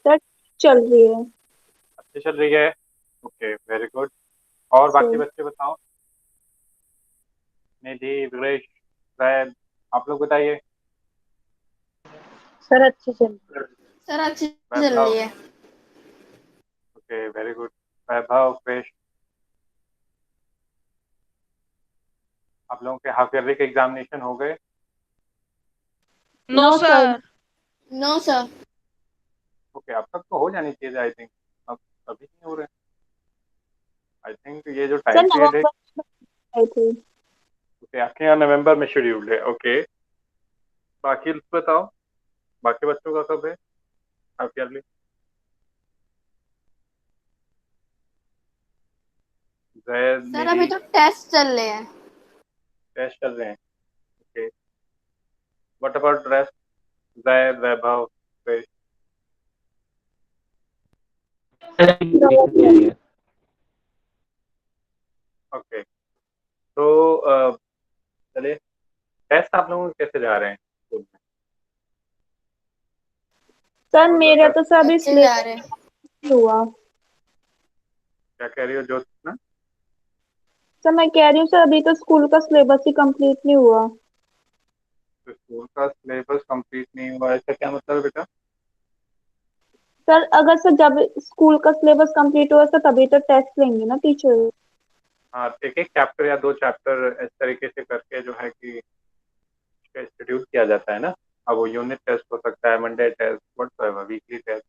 Sir चल रही है। अच्छी चल रही है। Okay, very good. और बाकी सर बच्चे बताओ। निधि, विवेश, शायद आप लोग बताइए। सर अच्छी चल रही सर अच्छी चल वैभव। रही है। Okay, very good. Vaibhav, Krish, आप लोगों के हाफ ईयरली के एग्जामिनेशन हो गए? है। No sir. No sir. Okay, अब तक तो हो जानी चाहिए आई थिंक। अब अभी नहीं हो रहे। आई थिंक ये जो सर टाइम पीरियड है। नवंबर में आई थी। ओके, आपके यहाँ नवंबर में शेड्यूल्ड है। ओके, बाकी बताओ, बाकी बच्चों का कब है हाफ ईयरली? जैद, सर निधि, अभी तो टेस्ट चल रहे हैं। टेस्ट चल रहे हैं। Okay, what about rest? Zaid, Vaibhav, Krish? नवंबर में। ओके, तो चलिए, टेस्ट आप लोगों के कैसे जा रहे हैं स्कूल में? सर और मेरा तो सर अभी अच्छे जा सिलेबस रहे हैं। नहीं हुआ। क्या कह रही हो जो ना? सर मैं कह रही हूँ सर अभी तो स्कूल का सिलेबस ही कंप्लीट नहीं हुआ। तो स्कूल का सिलेबस कंप्लीट नहीं हुआ, ऐसा क्या मतलब है बेटा? सर अगर सर जब स्कूल का सिलेबस कंप्लीट हुआ सर तभी तो टेस्ट लेंगे ना टीचर। हाँ, एक एक चैप्टर या दो चैप्टर इस तरीके से करके जो है कि इंस्टीट्यूट किया जाता है ना। अब वो यूनिट टेस्ट हो सकता है, Monday test, whatsoever, weekly test,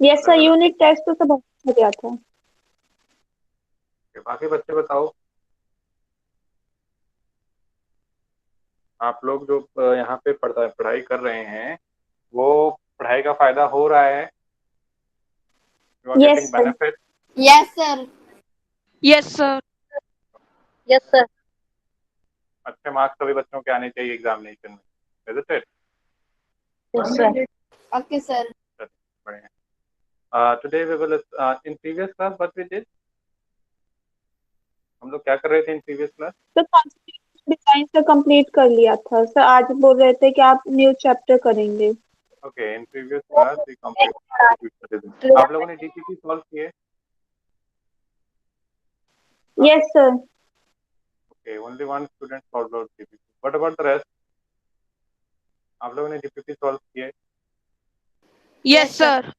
yes अलग सर अलग। यूनिट टेस्ट तो सब अच्छा गया था। बाकी बच्चे बताओ, आप लोग जो यहाँ पे पढ़ाई कर रहे हैं, वो पढ़ाई का फायदा हो रहा है? You are yes getting sir. Benefit? Yes sir. Yes sir. Yes sir. अच्छे मार्क्स सभी बच्चों के आने चाहिए एग्जामिनेशन में, is it? Yes sir. Okay sir. बढ़िया। Today we will in previous class what we did, हम लोग क्या कर रहे थे in previous class? Sir constitution design से कंप्लीट कर लिया था सर, आज बोल रहे थे कि आप न्यू चैप्टर करेंगे। Okay, in previous class we complete constitutionalism. आप लोगों ने डीपीपी सॉल्व किए? हाँ? Yes sir. Okay, only one student solve out DPP, what about the rest? आप लोगों ने डीपीपी सॉल्व किए? Yes yes sir. Sir.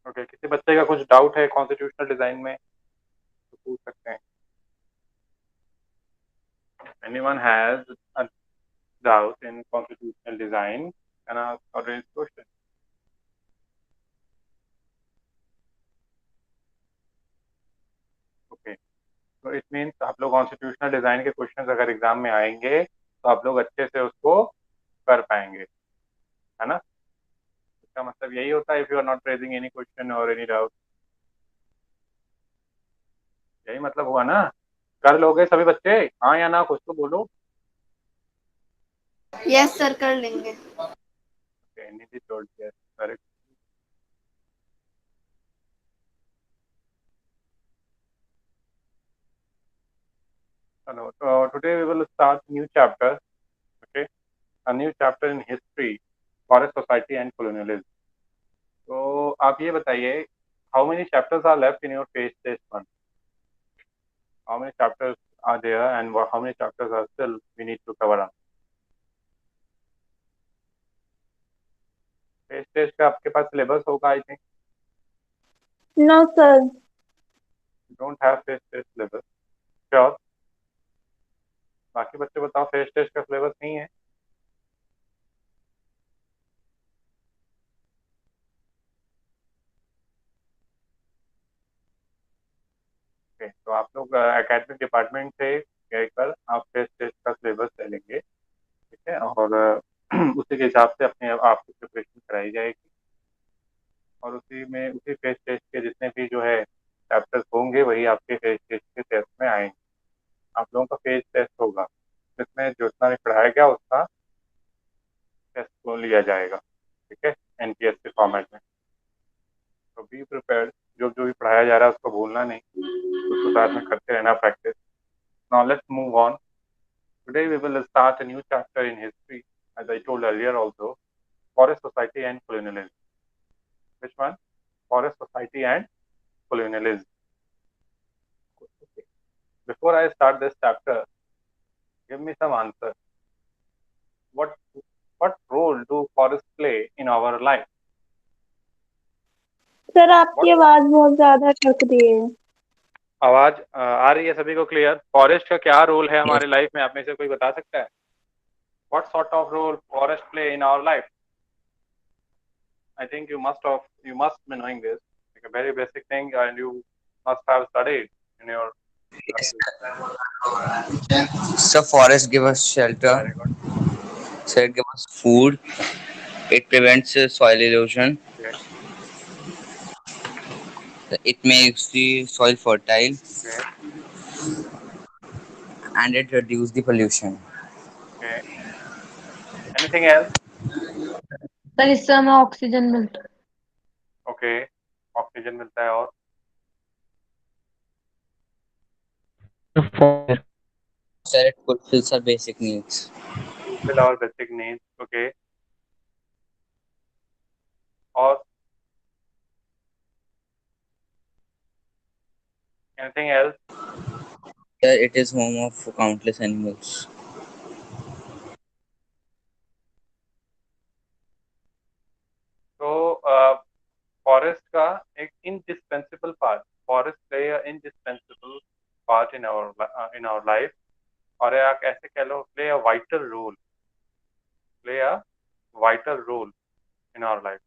Okay, किसी बच्चे का कुछ डाउट है कॉन्स्टिट्यूशनल डिजाइन में तो पूछ सकते हैं। Anyone has a doubt in constitutional design can ask और रेज क्वेश्चन। ओके, तो इट मीन्स आप लोग कॉन्स्टिट्यूशनल डिजाइन के क्वेश्चंस अगर एग्जाम में आएंगे तो आप लोग अच्छे से उसको कर पाएंगे, है ना? इसका मतलब यही होता है, if you are not raising any question और एनी डाउट, यही मतलब हुआ ना? कर लोगे सभी बच्चे? हाँ या ना, कुछ तो बोलो। यस सर कर लेंगे। Okay, Nidhi told yes, correct. No, so today we will start new chapter. Okay, a new chapter in history, forest society and colonialism. तो आप ये बताइए, how many chapters are left in your phase test one? How many chapters are there and how many chapters are still we need to cover up? phase test का आपके पास syllabus होगा I think. No sir. You don't have phase test syllabus. Sure. बाकी बच्चे बताओ, phase test का syllabus नहीं है? Okay, तो आप लोग एकेडमिक डिपार्टमेंट से गए कर आप phase test का syllabus ले लेंगे, ठीक है? और उसी के हिसाब से अपने आपकी प्रिपरेशन कराई जाएगी और उसी में उसी फेस टेस्ट के जितने भी जो है चैप्टर्स होंगे वही आपके फेस टेस्ट के टेस्ट में आएंगे। आप लोगों का फेस टेस्ट होगा जिसमें जितना भी पढ़ाया गया उसका टेस्ट को लिया जाएगा, ठीक है, एनपीएस के फॉर्मेट में। तो बी प्रिपेयर्ड, जो जो भी पढ़ाया जा रहा है उसको भूलना नहीं, उसको साथ में करते रहना practice. Now let's move on. Today we will start a new chapter in history, as I told earlier also. Forest society and colonialism. Which one? Forest society and colonialism. Okay. Before I start this chapter, give me some answer. What role do forests play in our life? Sir आपकी आवाज बहुत ज्यादा अटक रही है। आवाज आ रही है सभी को क्लियर? फॉरेस्ट का क्या रोल है हमारे लाइफ में, आप में से कोई बता सकता है? What sort of role forest play in our life? I think you must be knowing this, like a very basic thing, and you must have studied in your. So forest give us shelter. So it gives us food. It prevents soil erosion. Okay. It makes the soil fertile. Okay. And it reduces the pollution. Okay. Anything else? Sir इससे हमें oxygen मिलता है। Okay. Oxygen मिलता है और So it fulfills our basic needs. fulfill our basic needs. Okay. और anything else? Yeah, it is home of countless animals. तो forest का एक indispensable part. Forest play a indispensable part in our life. और आप ऐसे कह लो play a vital role in our life.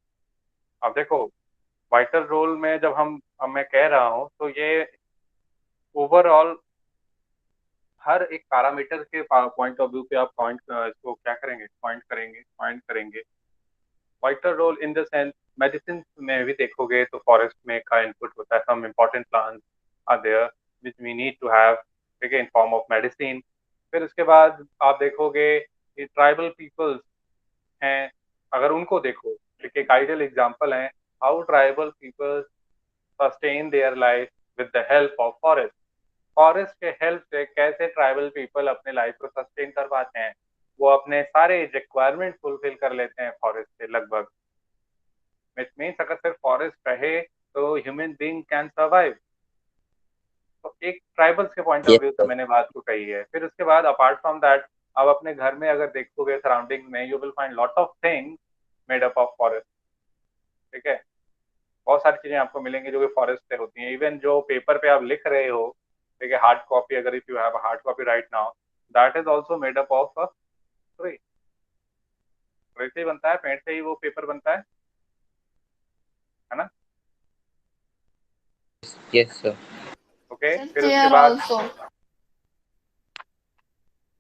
अब देखो वाइटल रोल में जब मैं कह रहा हूँ तो ये ओवरऑल हर एक पैरामीटर के पॉइंट ऑफ व्यू पे आप इसको क्या करेंगे, पॉइंट करेंगे vital role in the sense medicine में भी देखोगे तो फॉरेस्ट में का इनपुट होता है. Some important plants are there which we need to have, ठीक है, इन फॉर्म ऑफ मेडिसिन. फिर उसके बाद आप देखोगे कि ट्राइबल पीपल्स हैं, अगर उनको देखो, ठीक है, एक आइडियल एग्जांपल है how tribal peoples sustain their life with the help of forest. Forest के हेल्प से कैसे ट्राइबल पीपल अपने लाइफ को सस्टेन कर पाते हैं, वो अपने सारे रिक्वायरमेंट फुलफिल कर लेते हैं फॉरेस्ट से लगभग. विच मीन्स अगर सिर्फ फॉरेस्ट रहे तो ह्यूमन बीइंग कैन सर्वाइव. तो एक ट्राइबल्स के पॉइंट ऑफ व्यू से मैंने बात को कही है. फिर उसके बाद अपार्ट फ्रॉम दैट आप अपने घर में अगर देखोगे सराउंडिंग में you will find lot of things made up of forest. ठीक है, बहुत सारी चीजें आपको मिलेंगी जो कि फॉरेस्ट से होती हैं. इवन जो पेपर पे आप लिख रहे हो, ठीक है, हार्ड कॉपी, अगर if you have hard copy right now, that is also made up of tree. Tree से ही बनता है, पेड़ से ही वो पेपर बनता है ना? Yes, sir. ओके. Sir, फिर उसके chair बाद also.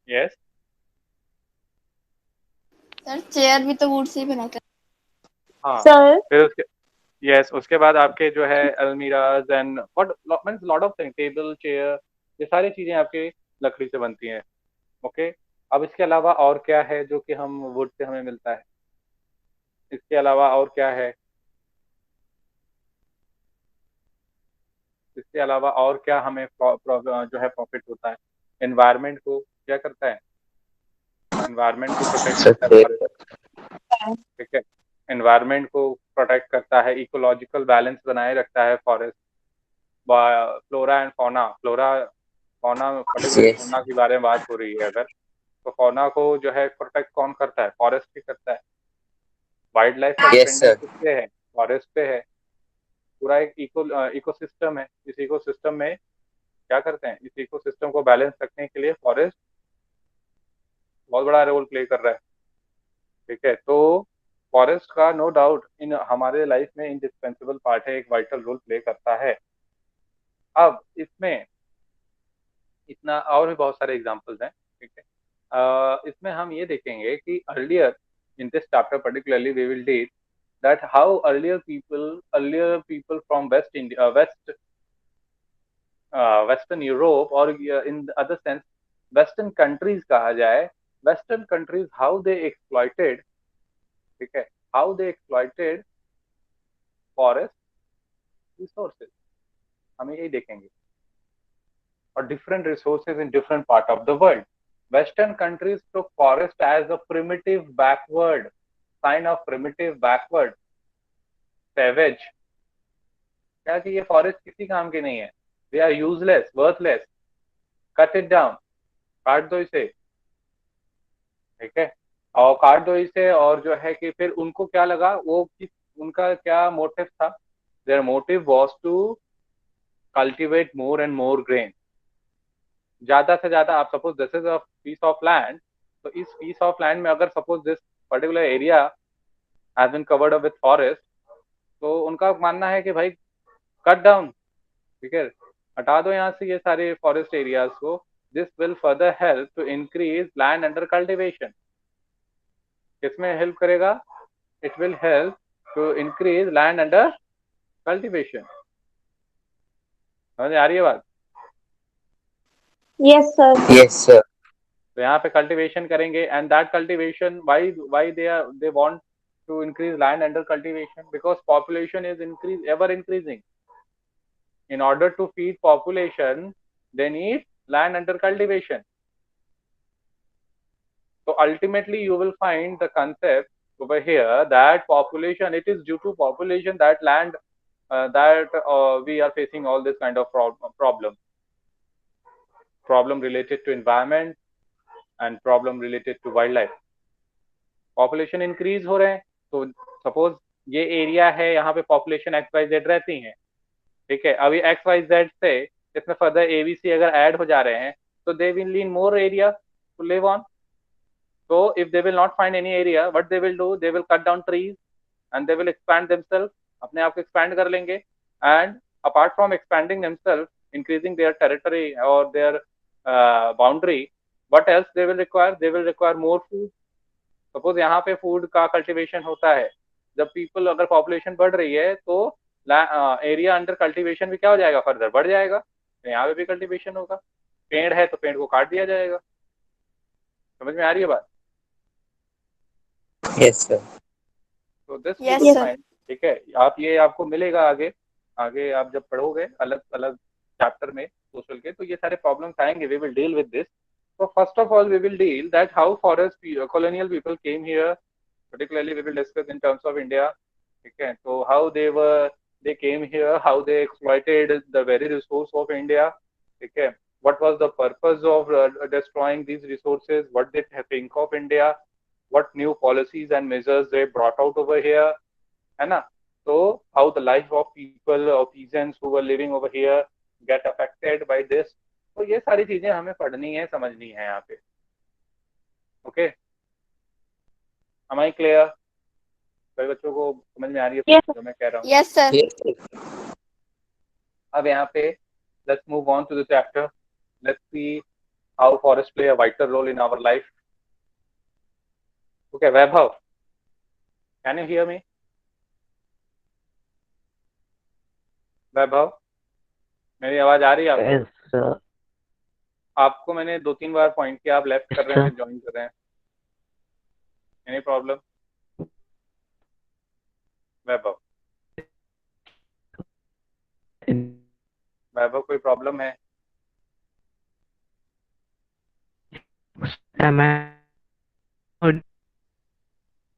यस सर चेयर भी तो वुड से ही बनाते हैं। हाँ. सर फिर उसके यस उसके बाद आपके जो है almirahs and what means lot of thing, table, chair, ये सारी चीजें आपके लकड़ी से बनती हैं. ओके. अब इसके अलावा और क्या है जो कि हम वुड से हमें मिलता है? इसके अलावा और क्या है? इसके अलावा और क्या हमें जो है प्रॉफिट होता है? एनवायरनमेंट को क्या करता है? एनवायरनमेंट को प्रोटेक्ट करता है फॉरेस्ट. ठीक है, एनवायरनमेंट को प्रोटेक्ट करता है, इकोलॉजिकल बैलेंस बनाए रखता है forest. Flora and fauna, fauna particular fauna के बारे में बात हो रही है अगर, तो फौना को जो है प्रोटेक्ट कौन करता है? फॉरेस्ट ही करता है. वाइल्ड लाइफ का डिपेंडेंस किस पे है? फॉरेस्ट पे है. पूरा एक इकोसिस्टम है. इस इकोसिस्टम में क्या करते हैं? इस इकोसिस्टम को बैलेंस रखने के लिए फॉरेस्ट बहुत बड़ा रोल प्ले कर रहा है. ठीक है, तो फॉरेस्ट का नो डाउट इन हमारे लाइफ में इंडिस्पेंसेबल पार्ट है, एक वाइटल रोल प्ले करता है. अब इसमें इतना और भी बहुत सारे एग्जांपल्स हैं. ठीक है, इसमें हम ये देखेंगे कि earlier in this chapter particularly we will deal that how earlier people from Western Europe, or in the other sense Western countries कहा जाए, Western countries how they exploited, ठीक है, how they exploited forest resources, हमें यही देखेंगे. और different resources in different part of the world. Western countries took forest as a primitive backward sign of primitive, backward, savage. क्या कि ये forest किसी काम के नहीं है, they are useless, worthless, cut it down, काट दो इसे, ठीक है। और काट दो इसे, और जो है कि फिर उनको क्या लगा, वो किस, उनका क्या मोटिव था, their motive was to cultivate more and more grain, ज्यादा से ज्यादा। आप suppose this is a piece of land, तो इस पीस ऑफ लैंड में अगर suppose this particular area has been covered up with forest, तो उनका मानना है कि भाई कट डाउन, ठीक है, हटा दो यहाँ से ये सारे फॉरेस्ट एरियाज को, this will further help to increase land under cultivation. किसमें हेल्प करेगा, it will help to increase land under cultivation. समझ आ रही है बात? Yes, sir. Yes, sir. तो यहाँ पे कल्टीवेशन करेंगे, and that cultivation, why they want to increase land under cultivation, because population is increase, ever increasing. in order to feed population they need land under cultivation. So ultimately you will find the concept over here that population, it is due to population that land we are facing all this kind of problem related to environment and problem related to wildlife. Population increase हो रहे हैं, तो suppose ये area है, यहाँ पे population XYZ रहती है, ठीक है। अभी XYZ से इसमें फर्दर ABC अगर ऐड हो जा रहे हैं, तो they will need more area to live on. So if they will not find any area, what they will do, they will cut down trees and they will expand themselves, अपने आप को expand कर लेंगे, and apart from expanding themselves, increasing their territory or their boundary, what else they will require, they will require more food. Suppose यहाँ पे food का cultivation होता है, जब people, अगर population बढ़ रही है, तो एरिया अंडर कल्टीवेशन भी क्या हो जाएगा, फर्दर बढ़ जाएगा, तो यहाँ पे भी कल्टीवेशन होगा। पेड़ है तो पेड़ को काट दिया जाएगा। समझ में आ रही है बात? Yes, sir. तो this Yes, you will sir. Find, ठीक है। आप ये आपको मिलेगा आगे, आगे आप जब पढ़ोगे अलग अलग चैप्टर में सोशल के, तो ये सारे प्रॉब्लम्स आएंगे, we will deal with this. So first of all we will deal that how forest colonial people came here, particularly we will discuss in terms of India, okay? So how they came here, how they exploited the very resource of India, okay? What was the purpose of destroying these resources, what did they think of India, what new policies and measures they brought out over here, है ना? So how the life of people or peasants who were living over here get affected by this, तो ये सारी चीजें हमें पढ़नी है, समझनी है यहाँ पे, ओके? Am I clear? सभी बच्चों को समझ में आ रही है Yes, जो मैं कह रहा हूँ? Yes, sir. Yes, sir. अब यहाँ पे let's move on to the chapter. Let's see how forests play a vital role in our life. Okay, Vaibhav, can you hear me? वैभव, मेरी आवाज आ रही है आपको? Yes, sir. आपको मैंने 2-3 बार पॉइंट किया, आप लेफ्ट कर रहे हैं, Sir. फिर ज्वाइन कर रहे हैं, एनी प्रॉब्लम? वैभव, वैभव कोई प्रॉब्लम है? Am I?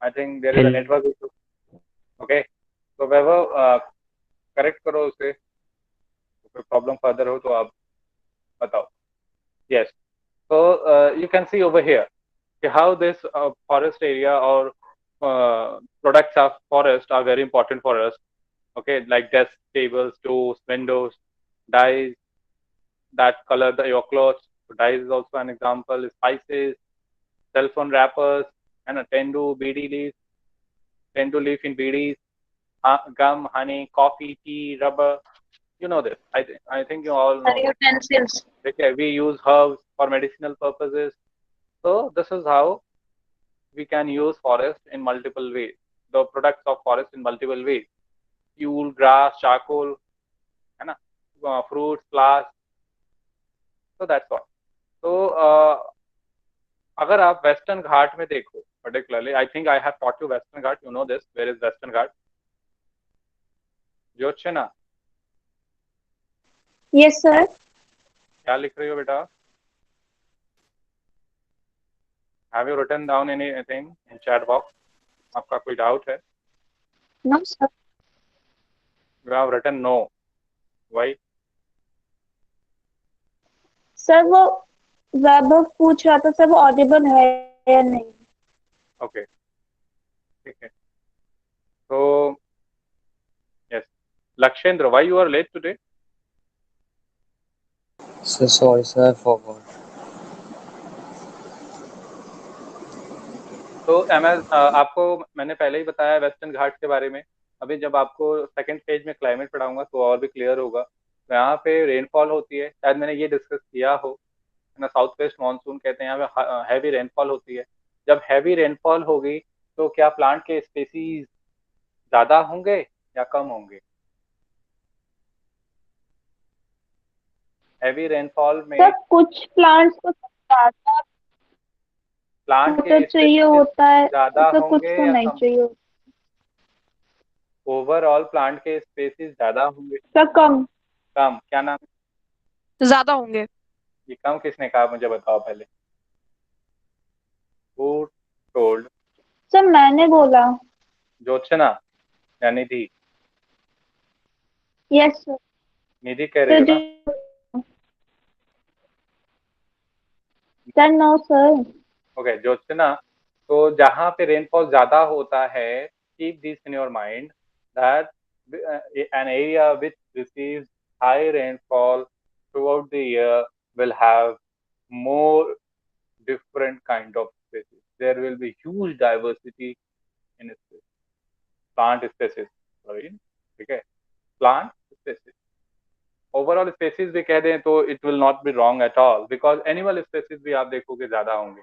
I think there is a network issue, okay? तो वैभव करेक्ट करो उसे, कोई प्रॉब्लम फर्दर हो तो आप बताओ। Yes, so you can see over here how this forest area or products of forest are very important for us, okay? Like desks, tables, doors, windows, dyes that color your clothes. So dyes is also an example. Spices, cell phone wrappers, and a tendu BD leaf, tendu leaf in BDs, gum, honey, coffee, tea, rubber. You know this. I think you all know. Utensils. Okay, we use herbs for medicinal purposes. So this is how we can use forest in multiple ways. The products of forest in multiple ways. Fuel, grass, charcoal, है ना? Fruits, flowers. So that's all. So अगर आप western घाट में देखो, particularly, I think I have taught you Western Ghat. You know this. Where is Western Ghat? Jyotsna, yes, sir. क्या लिख रही हो बेटा? Have you written down anything in chat box? आपका कोई डाउट है? No sir. You have written no, why? Sir वो वैभव पूछ रहा था सर वो ऑडिबल है या नहीं। ओके, ठीक है। तो yes, Lakshendra, why you are late today? So sorry, sir, I forgot. तो आपको मैंने पहले ही बताया वेस्टर्न घाट के बारे में। अभी जब आपको सेकंड स्टेज में क्लाइमेट पढ़ाऊंगा तो और भी क्लियर होगा। तो यहाँ पे रेनफॉल होती है, शायद मैंने ये डिस्कस किया हो ना, साउथ वेस्ट मानसून कहते हैं, यहाँ पे हैवी रेनफॉल होती है। जब हैवी रेनफॉल होगी तो क्या प्लांट के स्पेसीज ज्यादा होंगे या कम होंगे? हैवी रेनफॉल में सर कुछ प्लांट्स को ज्यादा प्लांट के वाटर चाहिए स्पेसीज होता है ज्यादा तो कुछ होंगे को या नहीं कम? चाहिए होता। ओवरऑल प्लांट के स्पेसीज ज्यादा होंगे? सर कम। कम? क्या नाम ज्यादा होंगे। है? ये कम किसने कहा, मुझे बताओ पहले। Who told? सर मैंने बोला। ज्योत्सना या निधि? Yes sir. निधि कह रही हो ना? Sir no sir. Okay Jyotsna, तो जहाँ पे रेनफॉल ज्यादा होता है, keep this in your mind that an area which receives high rainfall throughout the year will have more different kind of species. There will be huge diversity in species, plant species, sorry, ठीक है, plant species. Overall species भी कह दें तो it will not be wrong at all, because animal species भी आप देखोगे ज्यादा होंगे।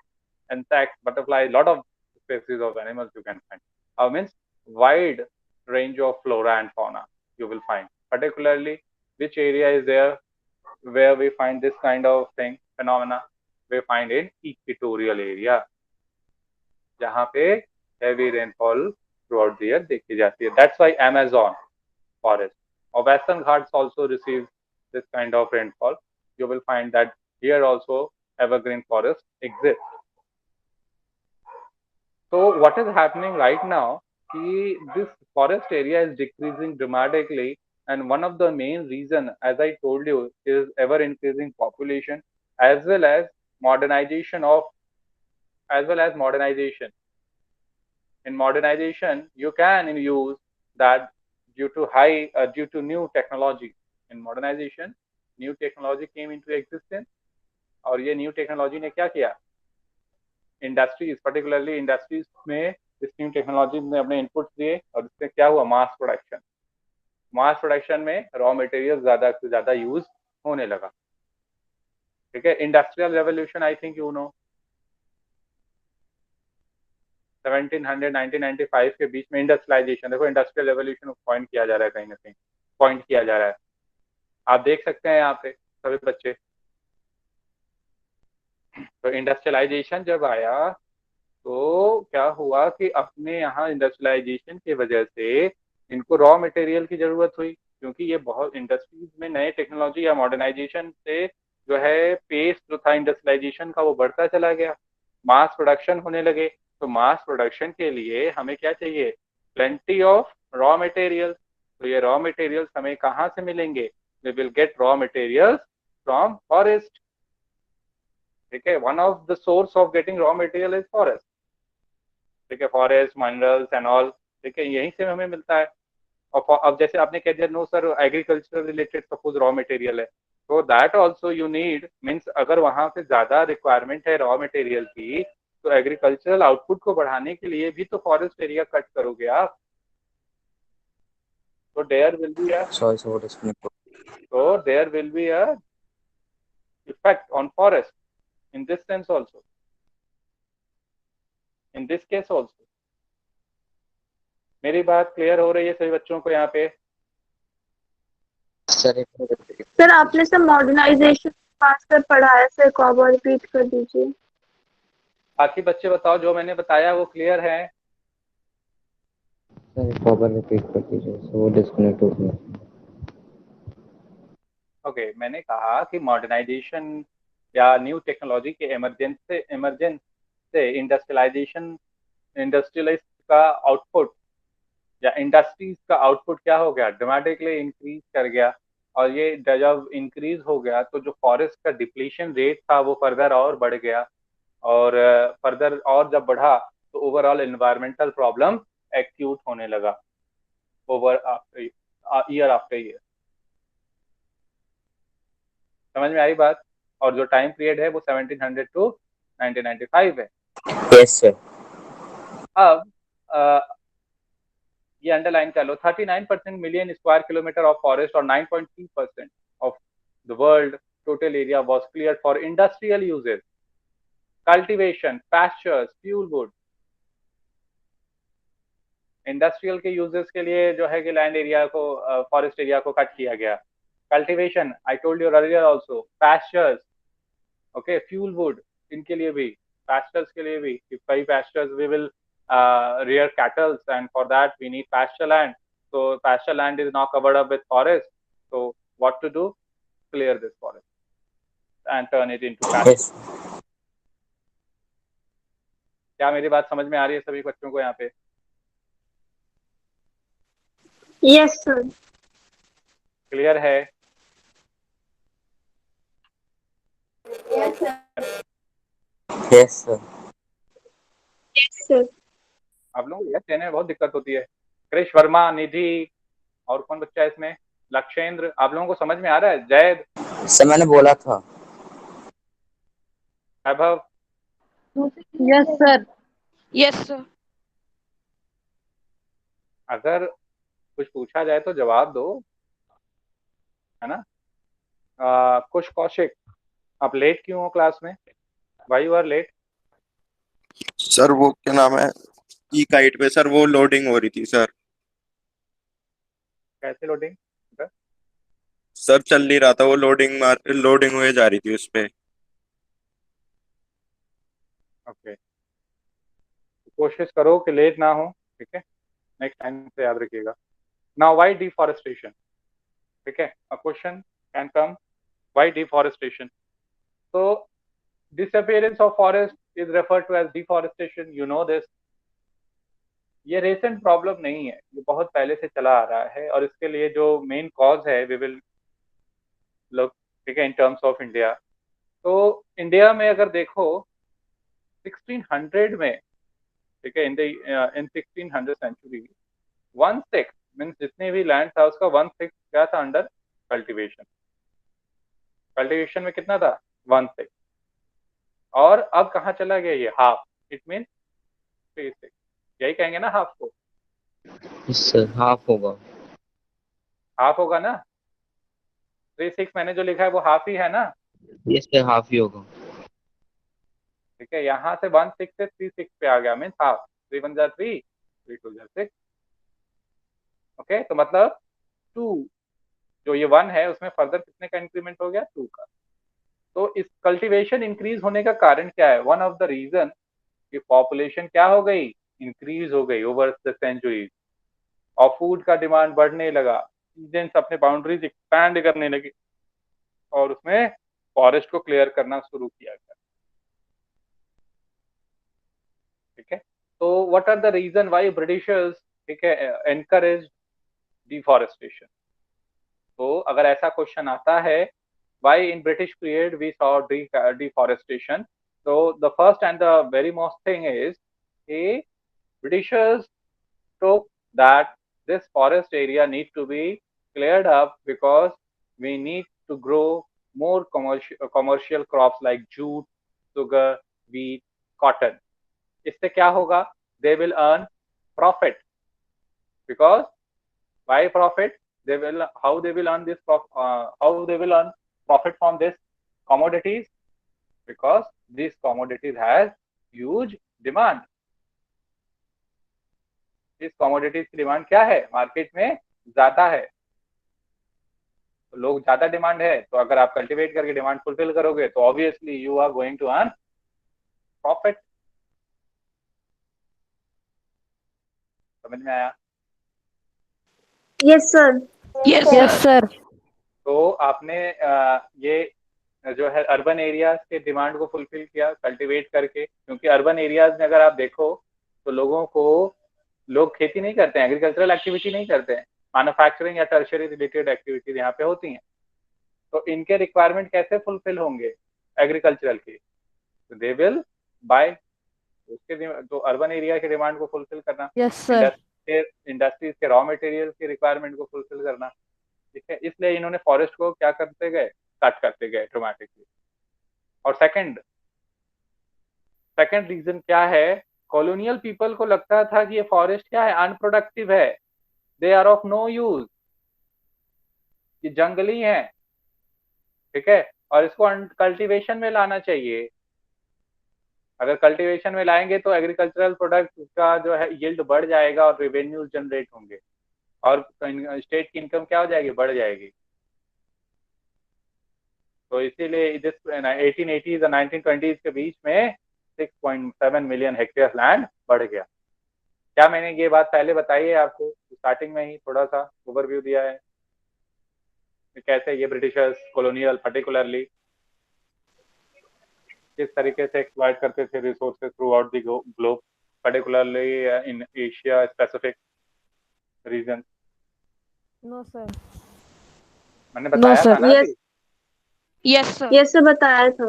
Insect, butterfly, lot of species of animals you can find, means wide range of flora and fauna you will find. Particularly, which area is there where we find this kind of thing, phenomena? We find in equatorial area, जहाँ पे heavy rainfall throughout the year देखी जाती है. That's why Amazon forest or Western Ghats also receive this kind of rainfall. You will find that here also evergreen forest exists. So what is happening right now? This forest area is decreasing dramatically, and one of the main reason, as I told you, is ever increasing population as well as modernization of modernization. In modernization, you can use that due to new technology. In modernization, new technology came into existence, और ये new technology ने क्या किया? Industries, particularly industries में इस new technology ने अपने input दिए, और इससे क्या हुआ? मास प्रोडक्शन में रॉ मटेरियल ज्यादा से ज्यादा यूज होने लगा। ठीक है, industrial revolution, I think you know, 1700 1995 के बीच में इंडस्ट्रियलाइजेशन, देखो इंडस्ट्रियल रेवोल्यूशन को पॉइंट किया जा रहा है, कहीं ना कहीं पॉइंट किया जा रहा है। आप देख सकते हैं यहाँ पे सभी बच्चे। तो इंडस्ट्रियलाइजेशन जब आया तो क्या हुआ कि अपने यहाँ इंडस्ट्रियलाइजेशन की वजह से इनको रॉ मटेरियल की जरूरत हुई, क्योंकि ये बहुत इंडस्ट्रीज में नए टेक्नोलॉजी या मॉडर्नाइजेशन से जो है पेस जो था इंडस्ट्रियलाइजेशन का वो बढ़ता चला गया, मास प्रोडक्शन होने लगे। तो मास प्रोडक्शन के लिए हमें क्या चाहिए? Plenty of raw material. तो ये रॉ मटेरियल्स हमें कहाँ से मिलेंगे? We will get raw materials from forest. ठीक है, one of the source of getting raw material is forest. ठीक है, फॉरेस्ट, मिनरल्स एंड ऑल, ठीक है, यहीं से हमें मिलता है। और अब जैसे आपने कह दिया no sir agriculture related suppose raw material है, तो that also you need, means अगर वहां पे ज्यादा रिक्वायरमेंट है रॉ मटेरियल की, तो एग्रीकल्चरल आउटपुट को बढ़ाने के लिए भी तो फॉरेस्ट एरिया कट करोगे आप। तो there will be a effect on forest in this sense also, in this case also. मेरी बात क्लियर हो रही है सभी बच्चों को यहाँ पे? सर आपने सब मॉडर्नाइजेशन पास कर पढ़ा है सर, एक और रिपीट कर दीजिए। बाकी बच्चे बताओ, जो मैंने बताया वो क्लियर है? रिपीट कर दीजिए, वो डिस्कनेक्ट हो गया। ओके, मैंने कहा कि मॉडर्नाइजेशन या न्यू टेक्नोलॉजी के इमरजेंस से इंडस्ट्रियलाइजेशन, इंडस्ट्रियलाइज का आउटपुट या इंडस्ट्रीज का आउटपुट क्या हो गया, ड्रामेटिकली इंक्रीज कर गया। और ये जब इंक्रीज हो गया तो जो फॉरेस्ट का डिप्लीशन रेट था वो फर्दर और बढ़ गया, और फर्दर और जब बढ़ा तो ओवरऑल एनवायरमेंटल प्रॉब्लम एक्यूट होने लगा ओवर ईयर आफ्टर ईयर। समझ में आई बात? और जो टाइम पीरियड है वो 1700 टू 1995 है। Yes sir. अब ये अंडरलाइन कर लो, 39% million square kilometre of forest और 9.3% of the world total area was cleared for industrial uses, cultivation, pastures, fuel wood. Industrial के यूजेस के लिए जो है कि लैंड एरिया को, फॉरेस्ट एरिया को कट किया गया। Cultivation, I told you earlier also, pastures, okay, fuel wood, इनके लिए भी, पैस्चर्स के लिए भी, if कई pastures we will rear cattle and for that we need pasture land, so pasture land is now covered up with forest, so what to do, clear this forest and turn it into pasture। Yes. क्या मेरी बात समझ में आ रही है सभी बच्चों को यहाँ पे? Yes sir. क्लियर है? Yes sir. Yes sir. आप लोगों को यह कहने में बहुत दिक्कत होती है। कृष वर्मा, निधि, और कौन बच्चा है इसमें, लक्षेंद्र, आप लोगों को समझ में आ रहा है? जैद, सर मैंने बोला था। वैभव, यस सर। Yes sir. अगर कुछ पूछा जाए तो जवाब दो, है ना? कुछ कौशिक, आप लेट क्यों हो क्लास में? Why you are late? Sir वो क्या नाम है, ई काइट पे सर वो लोडिंग हो रही थी सर। कैसे लोडिंग? सर चल नहीं रहा था, वो लोडिंग हुए जा रही थी उस पे। ओके, कोशिश करो कि लेट ना हो, ठीक है? नेक्स्ट टाइम से याद रखिएगा। नाउ व्हाई डिफॉरेस्टेशन, ठीक है? A question can come, why deforestation? तो disappearance of forest is referred to as deforestation, you know this। ये recent प्रॉब्लम नहीं है, ये बहुत पहले से चला आ रहा है, और इसके लिए जो मेन कॉज है वी विल लुक, ठीक है, इन टर्म्स ऑफ इंडिया। तो इंडिया में अगर देखो 1600 में, ठीक है, इन 1600 सेंचुरी 1/6 मीन्स जितने भी लैंड था उसका 1/6 क्या था अंडर कल्टीवेशन। कल्टीवेशन में कितना था? 1/6। और अब कहाँ चला गया ये? Half, it mean 3/6। यही कहेंगे ना हाफ को? यस सर, हाफ होगा। हाफ होगा ना? 3/6 मैंने जो लिखा है वो हाफ ही है ना? यस सर, हाफ ही होगा। ठीक है, यहाँ से 1/6 से 3/6 पे आ गया, मीन हाफ। 3 1 जा 3, 3 2 जा 6। ओके, तो मतलब 2, जो ये 1 है उसमें फर्दर कितने का इंक्रीमेंट हो गया? 2 का। तो इस कल्टीवेशन इंक्रीज होने का कारण क्या है? वन ऑफ द रीजन कि पॉपुलेशन क्या हो गई? इंक्रीज हो गई ओवर द सेंचुरीज, और फूड का डिमांड बढ़ने लगा, रीजन्स अपने बाउंड्रीज एक्सपैंड करने लगे, और उसमें फॉरेस्ट को क्लियर करना शुरू किया गया। ठीक है, तो what are the reason why Britishers, ठीक है, एनकरेज डिफॉरेस्टेशन? तो अगर ऐसा क्वेश्चन आता है, why in British period we saw deforestation? So the first and the very most thing is Britishers took that this forest area need to be cleared up because we need to grow more commercial crops like jute, sugar, wheat, cotton. इससे क्या होगा? They will earn profit, because why profit? They will, how they will earn this how they will earn profit from this commodities? Because these commodities has huge demand. इस commodities की demand क्या है? Market में ज्यादा है, तो लोग ज्यादा डिमांड है, तो अगर आप कल्टीवेट करके डिमांड फुलफिल करोगे तो obviously you are going to earn profit. समझ में आया? Yes sir. Yes sir. तो आपने ये जो है अर्बन एरियाज के डिमांड को फुलफिल किया कल्टीवेट करके, क्योंकि अर्बन एरियाज में अगर आप देखो तो लोगों को लोग खेती नहीं करते हैं, एग्रीकल्चरल एक्टिविटी नहीं करते हैं, मैन्युफैक्चरिंग या टर्शियरी रिलेटेड एक्टिविटीज यहाँ पे होती हैं। तो इनके रिक्वायरमेंट कैसे फुलफिल होंगे एग्रीकल्चरल की? तो दे विल बाय उसके तो अर्बन एरिया की डिमांड को फुलफिल करना, यस सर। इंडस्ट्रीज के रॉ मटेरियल की रिक्वायरमेंट को फुलफिल करना, ठीक है। इसलिए इन्होंने फॉरेस्ट को क्या करते गए, कट करते गए ड्रामेटिकली। और सेकंड रीजन क्या है, कॉलोनियल पीपल को लगता था कि ये फॉरेस्ट क्या है, अनप्रोडक्टिव है, they are of no use, ये जंगली है, ठीक है, और इसको कल्टीवेशन में लाना चाहिए। अगर कल्टीवेशन में लाएंगे तो एग्रीकल्चरल प्रोडक्ट का जो है यील्ड बढ़ जाएगा और रेवेन्यू जनरेट होंगे और स्टेट की इनकम क्या हो जाएगी, बढ़ जाएगी। तो इसीलिए 1880s और 1920s के बीच में 6.7 मिलियन हेक्टेयर लैंड बढ़ गया। क्या मैंने ये बात पहले बताई है आपको, स्टार्टिंग में ही थोड़ा सा ओवरव्यू दिया है कैसे ये ब्रिटिशर्स कॉलोनियल पर्टिकुलरली किस तरीके से एक्सप्लॉइट करते थे resources throughout the globe, particularly in Asia specific region. No sir. मैंने बताया sir. था ना Yes. कि यस सर। ये से बताया था।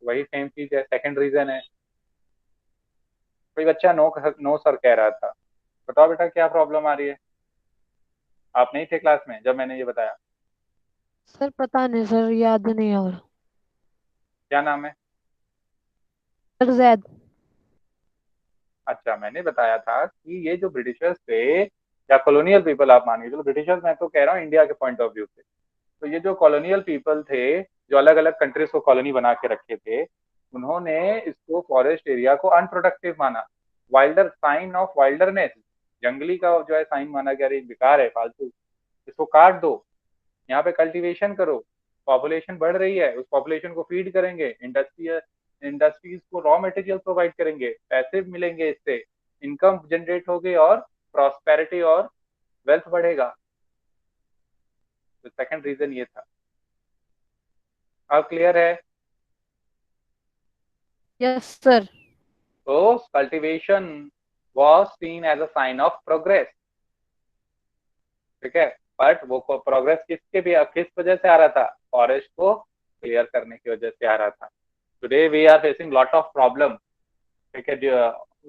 वही सेम चीज है। सेकंड रीजन है, कोई बच्चा नो सर कह रहा था, बताओ बेटा क्या प्रॉब्लम आ रही है? आप नहीं थे क्लास में जब मैंने ये बताया? सर पता नहीं सर, याद नहीं और। क्या नाम है? सर जैद। अच्छा, मैंने बताया था कि ये जो ब्रिटिशर्स थे या कॉलोनियल पीपल आप मानिए, चलो ब्रिटिशर्स मैं तो कह रहा हूँ इंडिया के पॉइंट ऑफ व्यू से, तो ये जो कॉलोनियल पीपल थे जो अलग अलग कंट्रीज को कॉलोनी बना के रखे थे, उन्होंने इसको फॉरेस्ट एरिया को अनप्रोडक्टिव माना, वाइल्डर साइन ऑफ वाइल्डरनेस, जंगली का जो है साइन माना कि अरे बेकार है, फालतू, इसको काट दो, यहाँ पे कल्टीवेशन करो, पॉपुलेशन बढ़ रही है, उस पॉपुलेशन को फीड करेंगे, इंडस्ट्रीज को रॉ मटेरियल प्रोवाइड करेंगे, पैसे मिलेंगे, इससे इनकम जनरेट होगी और प्रॉस्पेरिटी और वेल्थ बढ़ेगा। तो सेकंड रीजन ये था। अब क्लियर है? Yes sir. तो cultivation was seen as a sign of progress, ठीक है, बट वो प्रोग्रेस किस वजह से आ रहा था, फॉरेस्ट को क्लियर करने की वजह से आ रहा था। Today we are facing lot of problem, ठीक है,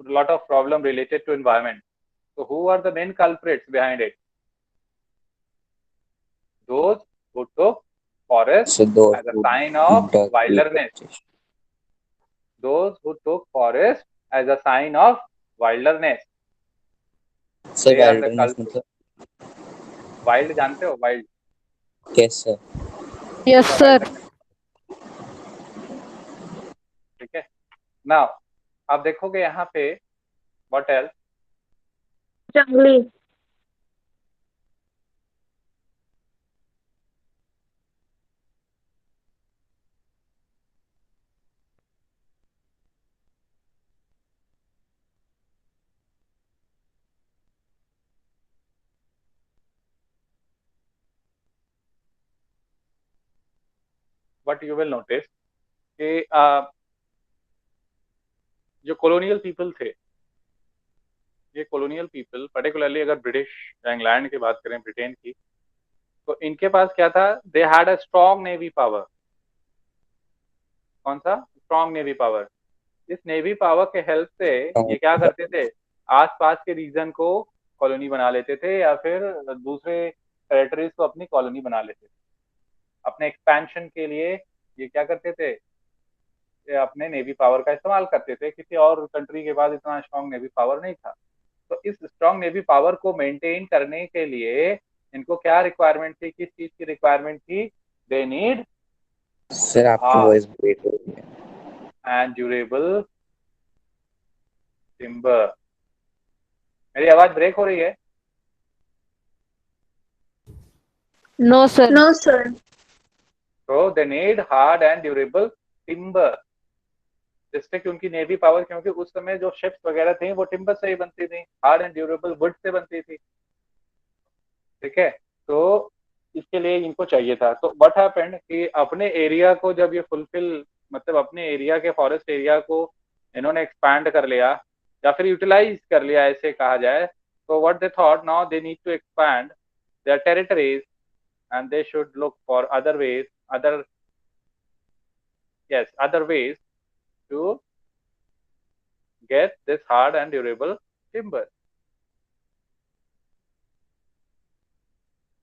lot of problem related to environment. So who are the main culprits behind it? Those who took forest So those as a who sign of does wilderness. Those who took forest as a sign of wilderness. Sir They are the wilderness culprits. मतलब Wild जानते हो? Wild. कैसे sir? Yes sir. ठीक है। Now आप देखोगे यहाँ पे what else? जंगली। What you will notice कि जो colonial people थे, ये colonial people particularly अगर ब्रिटिश या इंग्लैंड की बात करें, ब्रिटेन की, तो इनके पास क्या था, they had a strong navy power. कौन सा स्ट्रॉन्ग नेवी पावर? इस नेवी पावर के हेल्प से ये क्या करते थे, आसपास के रीजन को कॉलोनी बना लेते थे या फिर दूसरे टेरिटरीज को अपनी कॉलोनी बना लेते थे। अपने एक्सपेंशन के लिए ये क्या करते थे, ये अपने नेवी पावर का इस्तेमाल करते थे। किसी और कंट्री के पास इतना स्ट्रॉन्ग नेवी पावर नहीं था। तो इस स्ट्रॉन्ग नेवी पावर को मेंटेन करने के लिए इनको क्या रिक्वायरमेंट थी, किस चीज की रिक्वायरमेंट थी? दे नीड सर आपकी वॉइस ब्रेक हो रही है। And durable timber. मेरी आवाज ब्रेक हो रही है? No sir. No sir. तो they need hard and durable timber, जिससे कि उनकी नेवी पावर, क्योंकि उस समय जो शिप्स वगैरह थी वो टिम्बर से ही बनती थी, hard and durable would say बनती थी, ठीक है। तो इसके लिए इनको चाहिए था। तो व्हाट हैपेंड कि अपने एरिया को जब ये फुलफिल, मतलब अपने एरिया के फॉरेस्ट एरिया को इन्होंने एक्सपैंड कर लिया, या फिर यूटिलाइज कर लिया ऐसे कहा जाए, तो what they thought, now they need to expand their territories and they should look for other ways, other ways to get this hard and durable timber.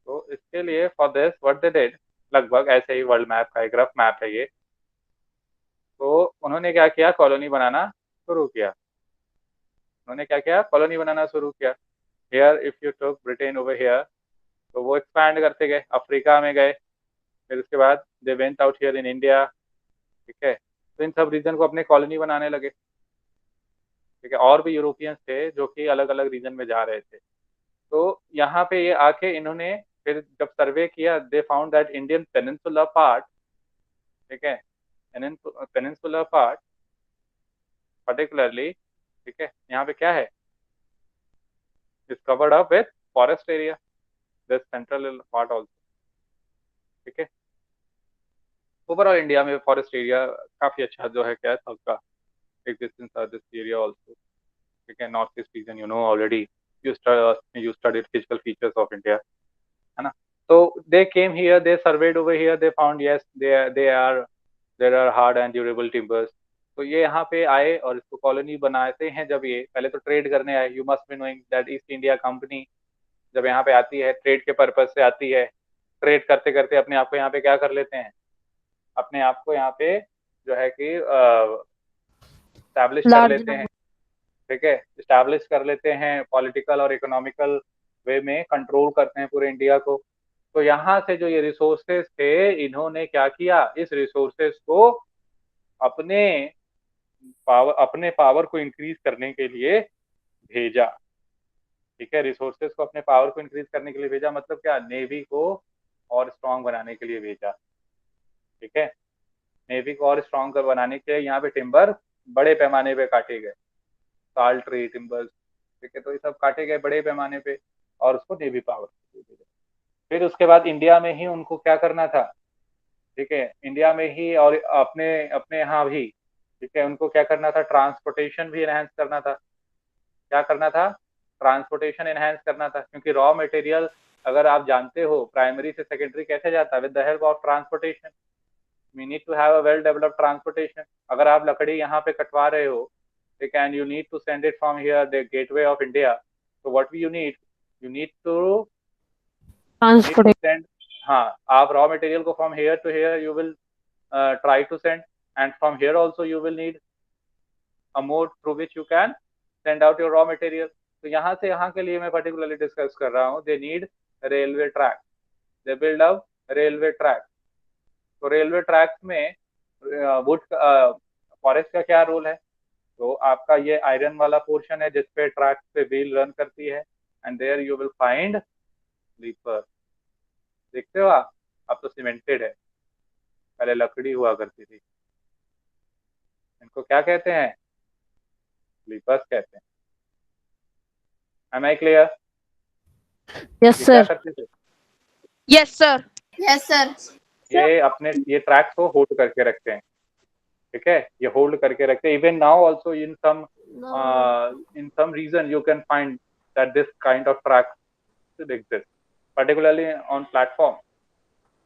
तो इसके लिए for this what they did, लगभग ऐसे ही world map का एक rough map है ये, तो उन्होंने क्या किया, कॉलोनी बनाना शुरू किया। कॉलोनी बनाना शुरू किया। Here if you took Britain over here, तो वो एक्सपैंड करते गए, अफ्रीका में गए, फिर उसके बाद they went out here in India, ठीक है। तो इन सब रीजन को अपने कॉलोनी बनाने लगे, ठीक है। और भी यूरोपियंस थे जो कि अलग अलग रीजन में जा रहे थे। तो यहाँ पे ये आके इन्होंने फिर जब सर्वे किया, they found that Indian peninsula part, ठीक है, पेनिनसुला पार्ट पर्टिकुलरली, ठीक है, यहाँ पे क्या है, is covered up with forest area, this central part also, ठीक है। ओवरऑल इंडिया में फॉरेस्ट एरिया काफी अच्छा जो है क्या है सबका existence of this area also, ठीक है। North east region you know already, you studied physical features of India, है ना। तो they came here, they surveyed over here, they found yes there are hard and durable timbers। तो ये यहाँ पे आए और इसको कॉलोनी बनाते हैं। जब ये पहले तो ट्रेड करने आए, you must be knowing that east India company जब यहाँ पे आती है ट्रेड के पर्पज से आती है, ट्रेड करते करते अपने आप को यहाँ पे क्या कर लेते हैं, अपने आप को यहाँ पे जो है कि स्टैब्लिश कर लेते हैं, ठीक है, स्टैब्लिश कर लेते हैं, पॉलिटिकल और इकोनॉमिकल वे में कंट्रोल करते हैं पूरे इंडिया को। तो यहाँ से जो ये रिसोर्सेज थे, इन्होंने क्या किया, इस रिसोर्सेज को अपने पावर को इंक्रीज करने के लिए भेजा, ठीक है। रिसोर्सेज को अपने पावर को इंक्रीज करने के लिए भेजा, मतलब क्या, नेवी को और स्ट्रांग बनाने के लिए भेजा, ठीक है। नेवी को और स्ट्रांग बनाने के लिए यहाँ पे टिम्बर बड़े पैमाने पे काटे गए, साल ट्री टिम्बर्स, ठीक है। तो ये सब काटे गए बड़े पैमाने पे और उसको नेवी पावर। फिर उसके बाद इंडिया में ही उनको क्या करना था, ठीक है, इंडिया में ही और अपने अपने यहाँ भी, ठीक है, उनको क्या करना था, ट्रांसपोर्टेशन भी एनहांस करना था। क्या करना था, ट्रांसपोर्टेशन एनहांस करना था, क्योंकि रॉ मटेरियल अगर आप जानते हो प्राइमरी से सेकेंडरी कैसे जाता है, with the help of transportation. We need to have a well developed transportation. अगर आप लकड़ी यहाँ पे कटवा रहे हो, ठीक है, and you need to send it from here, the gateway of India, so what you need to send, हाँ, आप raw material को from here to here you will try to send, and from here also you will need a mode through which you can send out your raw material। तो यहाँ से यहाँ के लिए मैं particularly discuss कर रहा हूँ, they need railway track, they build up railway track। तो रेलवे ट्रैक में वुड फॉरेस्ट का क्या रोल है, तो आपका ये आयरन वाला पोर्शन है जिसपे ट्रैक पे व्हील रन करती है, and there you will find sleeper. देखते हो आप, अब तो सीमेंटेड है, पहले लकड़ी हुआ करती थी। इनको क्या कहते हैं, स्लीपर्स कहते हैं। Am I clear? यस क्या सर। करते थे, यस सर। Yes sir. ये अपने ये ट्रैक को होल्ड करके रखते हैं, ठीक है, ये होल्ड करके रखते हैं। Even now also in some region you can find that this kind of track exist, particularly on platform.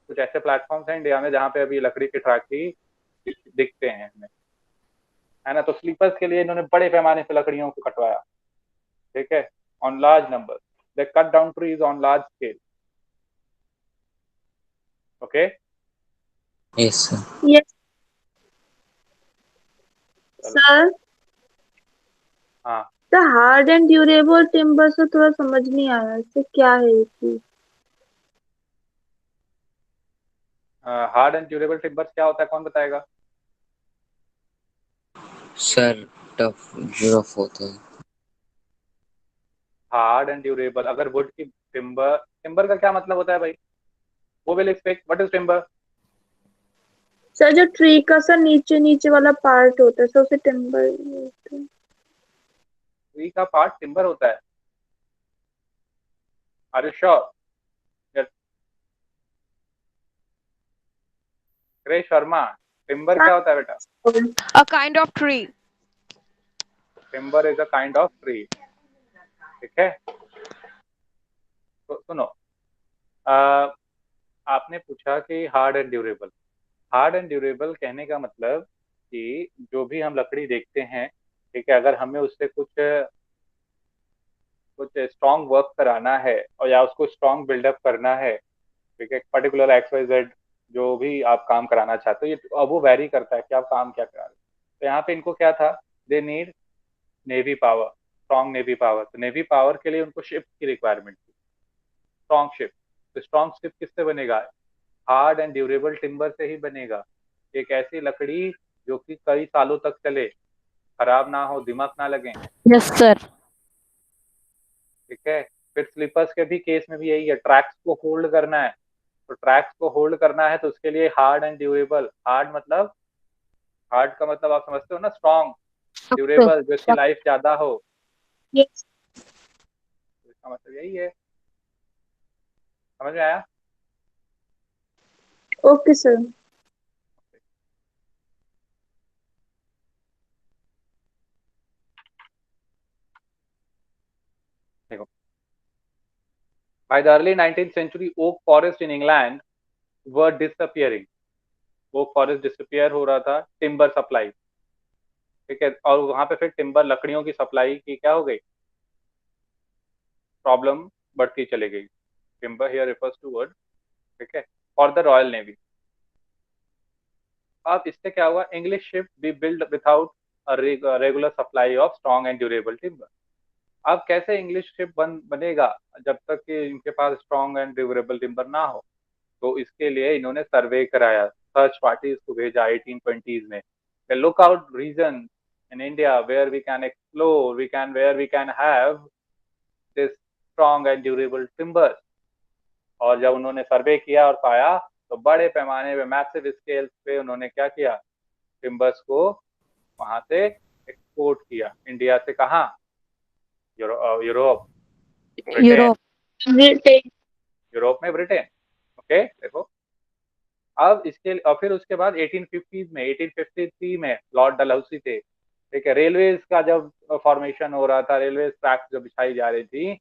कुछ ऐसे प्लेटफॉर्म्स हैं इंडिया में जहाँ पे अभी लकड़ी के ट्रैक ही दिखते हैं हमें, है ना। तो स्लीपर्स के लिए इन्होंने बड़े पैमाने पे लकड़ियों को कटवाया, ठीक है, on large number, they cut down trees on large scale. Okay, yes sir. Yes sir. हाँ, the hard and durable timber से थोड़ा समझ नहीं आया, इससे क्या है ये चीज? हार्ड एंड ड्यूरेबल टिम्बर्स क्या होता है, कौन बताएगा? सर टफ रफ होता है। हार्ड एंड ड्यूरेबल, अगर वुड की टिम्बर का क्या मतलब होता है भाई, वो will expect, what is timber? Sir जो ट्री का सर नीचे नीचे वाला पार्ट होता है, सर उसे टिम्बर बोलते हैं। ट्री का पार्ट टिम्बर होता है? Are you sure? क्रेश शर्मा, टिम्बर क्या होता है बेटा? A kind of tree. Timber is a kind of tree, ठीक है। तो सुनो, आपने पूछा कि hard and durable. Hard and durable कहने का मतलब कि जो भी हम लकड़ी देखते हैं, ठीक है, अगर हमें उससे कुछ कुछ स्ट्रॉन्ग वर्क कराना है और या उसको स्ट्रॉन्ग बिल्डअप करना है, ठीक है, पर्टिकुलर एक्स वाई जेड जो भी आप काम कराना चाहते हो, ये अब वो वैरी करता है कि आप काम क्या करा रहे हो। तो यहाँ पे इनको क्या था, they need navy power, strong navy power. तो नेवी पावर के लिए उनको शिप की रिक्वायरमेंट थी, स्ट्रॉन्ग शिप। तो स्ट्रॉन्ग शिप किससे बनेगा, हार्ड एंड ड्यूरेबल टिम्बर से ही बनेगा। एक ऐसी लकड़ी जो कि कई सालों तक चले, खराब ना हो, दिमक ना लगे, यस सर। ठीक है। फिर स्लीपर्स के भी केस में भी यही है, ट्रैक्स को होल्ड करना है। तो ट्रैक्स को होल्ड करना है तो उसके लिए हार्ड एंड ड्यूरेबल। हार्ड मतलब, हार्ड का मतलब आप समझते हो ना, स्ट्रॉन्ग। ड्यूरेबल जिसकी लाइफ ज्यादा हो, यस। इसका मतलब यही है। समझ में आया? Okay sir. देखो, by the early 19th century oak forest in England were disappearing। Oak forest disappear हो रहा था, टिम्बर सप्लाई, ठीक है। और वहां पे फिर टिम्बर लकड़ियों की सप्लाई की क्या हो गई, प्रॉब्लम बढ़ती चली गई। Timber here refers to word, ठीक है, फॉर द रॉयल नेवी। अब इससे क्या हुआ, English ship be build without regular supply of strong and durable timber. अब कैसे इंग्लिश शिप बनेगा जब तक कि इनके पास स्ट्रॉन्ग एंड ड्यूरेबल टिम्बर ना हो। तो इसके लिए इन्होंने सर्वे कराया, सर्च पार्टीज को भेजा 1820s में, look out region in India where we can explore, where we can have this strong and durable timbers। और जब उन्होंने सर्वे किया और पाया, तो बड़े पैमाने पे, मैसिव स्केल पे उन्होंने क्या किया, टिम्बर्स को वहां से एक्सपोर्ट किया। इंडिया से कहाँ, Europe, Britain, Europe. Britain. Europe में ब्रिटेन, ओके। देखो, अब इसके और फिर उसके बाद 1850s में, 1853 में लॉर्ड डलहौसी थे, ठीक है। रेलवेज का जब फॉर्मेशन हो रहा था, रेलवे ट्रैक्स जब बिछाई जा रही थी,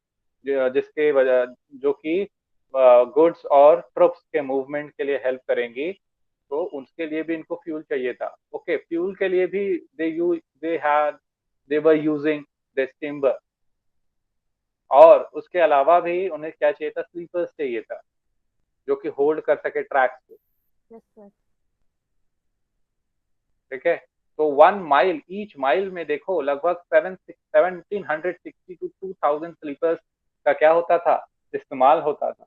जिसके वजह, जो कि गुड्स और ट्रुप्स के मूवमेंट के लिए हेल्प करेंगी, तो उसके लिए भी इनको फ्यूल चाहिए था। ओके, फ्यूल के लिए भी दे वर यूजिंग दिस टिम्बर। और उसके अलावा भी उन्हें क्या चाहिए था, स्लीपर्स चाहिए था जो कि होल्ड कर सके ट्रैक्स को, यस सर। ठीक है। तो 1 माइल, ईच माइल में देखो लगभग 1760 टू 2000 स्लीपर्स का क्या होता था, इस्तेमाल होता था।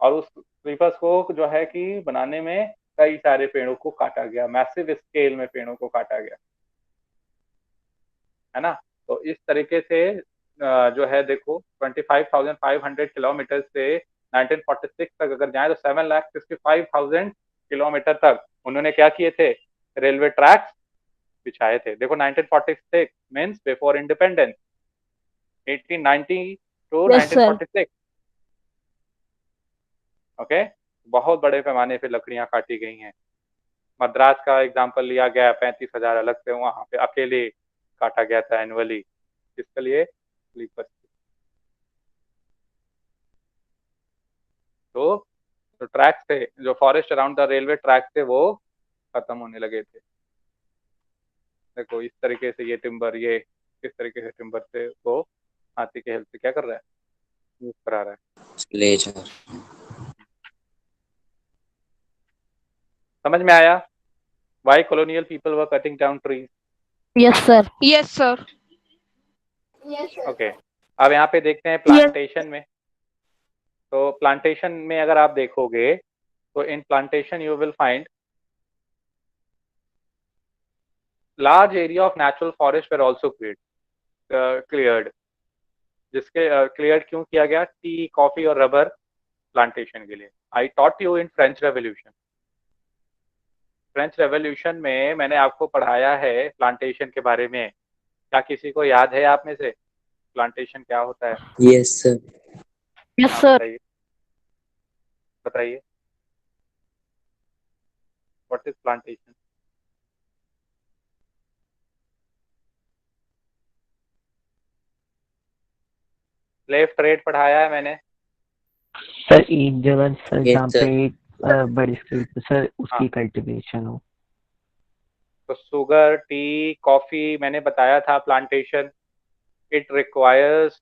और उस स्लीपर्स को जो है कि बनाने में कई सारे पेड़ों को काटा गया, मैसिव स्केल में पेड़ों को काटा गया, है ना। तो इस तरीके से जो है देखो, 25,500 किलोमीटर से 1946 तक अगर जाए तो 7,65,000 किलोमीटर तक उन्होंने क्या किए थे, रेलवे ट्रैक्स बिछाए थे। देखो 1946 means before independence, 1890 to yes sir. 1946, okay. बहुत बड़े पैमाने पे लकड़ियां काटी गई हैं। मद्रास का एग्जांपल लिया गया, 35,000 अलग से वहां पे अकेले काटा गया था एनुअली, किसके लिए, स्लीपर। तो जो ट्रैक्स थे, जो forest around the railway track थे, वो खत्म होने लगे थे। देखो इस तरीके से ये टिम्बर, ये किस तरीके से टिम्बर से वो हाथी के हेल्प से क्या कर रहा है, मूव करा रहा है। ले जा। समझ में आया, why colonial people were cutting down trees. Yes sir. Yes sir. Yes sir. Okay, अब यहाँ पे देखते हैं यस। प्लांटेशन में। तो प्लांटेशन में अगर आप देखोगे, तो इन plantation you will find large area of natural forest were also cleared. जिसके क्लियर क्यों किया गया, टी, कॉफी और रबर प्लांटेशन के लिए। I taught you in French revolution. French revolution में मैंने आपको पढ़ाया है प्लांटेशन के बारे में। क्या किसी को याद है आप में से प्लांटेशन क्या होता है? Yes sir. यस हाँ सर। बताइए, बताइए, what is plantation? Slave trade पढ़ाया है मैंने। सर एक जगह सर Yes, जहाँ sir. पे एक बड़ी स्केल पे सर हाँ उसकी कल्टीवेशन हो। तो शुगर, टी, कॉफी मैंने बताया था plantation. It requires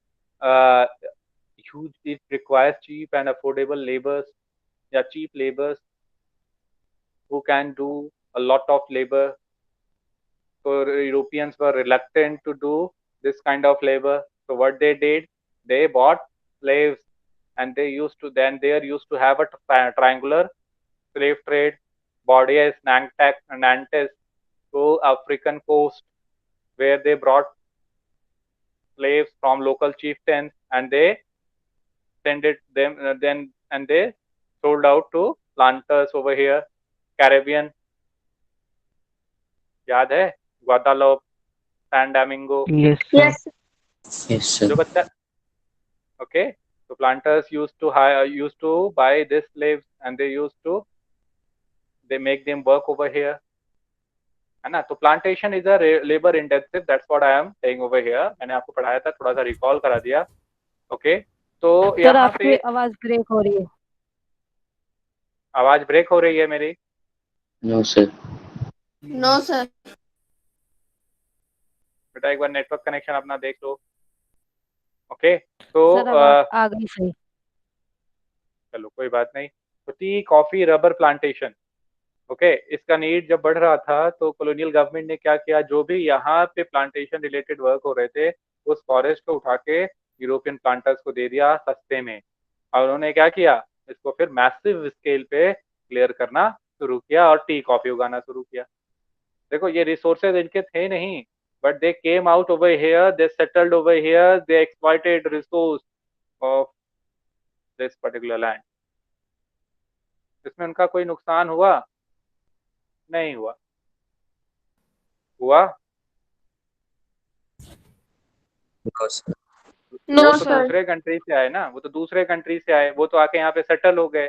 it requires cheap and affordable laborers या cheap laborers who can do a lot of labor. So Europeans were reluctant to do this kind of labor. So what they did, they bought slaves, and they used to have a triangular slave trade. Borders, Nantes to African coast, where they brought slaves from local chieftains, and they sent it them then and they sold out to planters over here, Caribbean. याद है Guadeloupe, San Domingo, yes sir. Yes Yes, sir. जो बच्चा okay. So planters used to buy these slaves, and they make them work over here, है ना। तो plantation is a labour intensive, that's what I am saying over here. मैंने आपको पढ़ाया था, थोड़ा सा रिकॉल करा दिया। ओके तो सर यहाँ आपकी पे आवाज ब्रेक हो रही है। आवाज ब्रेक हो रही है मेरी? No, sir. No sir. बेटा एक बार नेटवर्क कनेक्शन अपना देख लो। ओके तो सर आवाज आ गई सही। चलो कोई बात नहीं। तो T, coffee, rubber plantation, okay इसका नीड जब बढ़ रहा था तो कॉलोनियल गवर्नमेंट ने क्या किया, जो भी यहाँ पे प्लांटेशन रिलेटेड वर्क हो रहे थे उस फॉरेस्ट को उठा के यूरोपियन प्लांटर्स को दे दिया सस्ते में, और उन्होंने क्या किया, इसको फिर मैसिव स्केल पे क्लियर करना शुरू किया और टी, कॉफी उगाना शुरू किया। देखो ये रिसोर्सेज इनके थे नहीं, but they came out over here, they settled over here, they exploited resource of this particular land. इसमें उनका कोई नुकसान हुआ? नहीं हुआ। हुआ? No, sir. नो वो तो सर। दूसरे कंट्री से आए ना, वो तो दूसरे कंट्री से आए, वो तो आके यहाँ पे सेटल हो गए,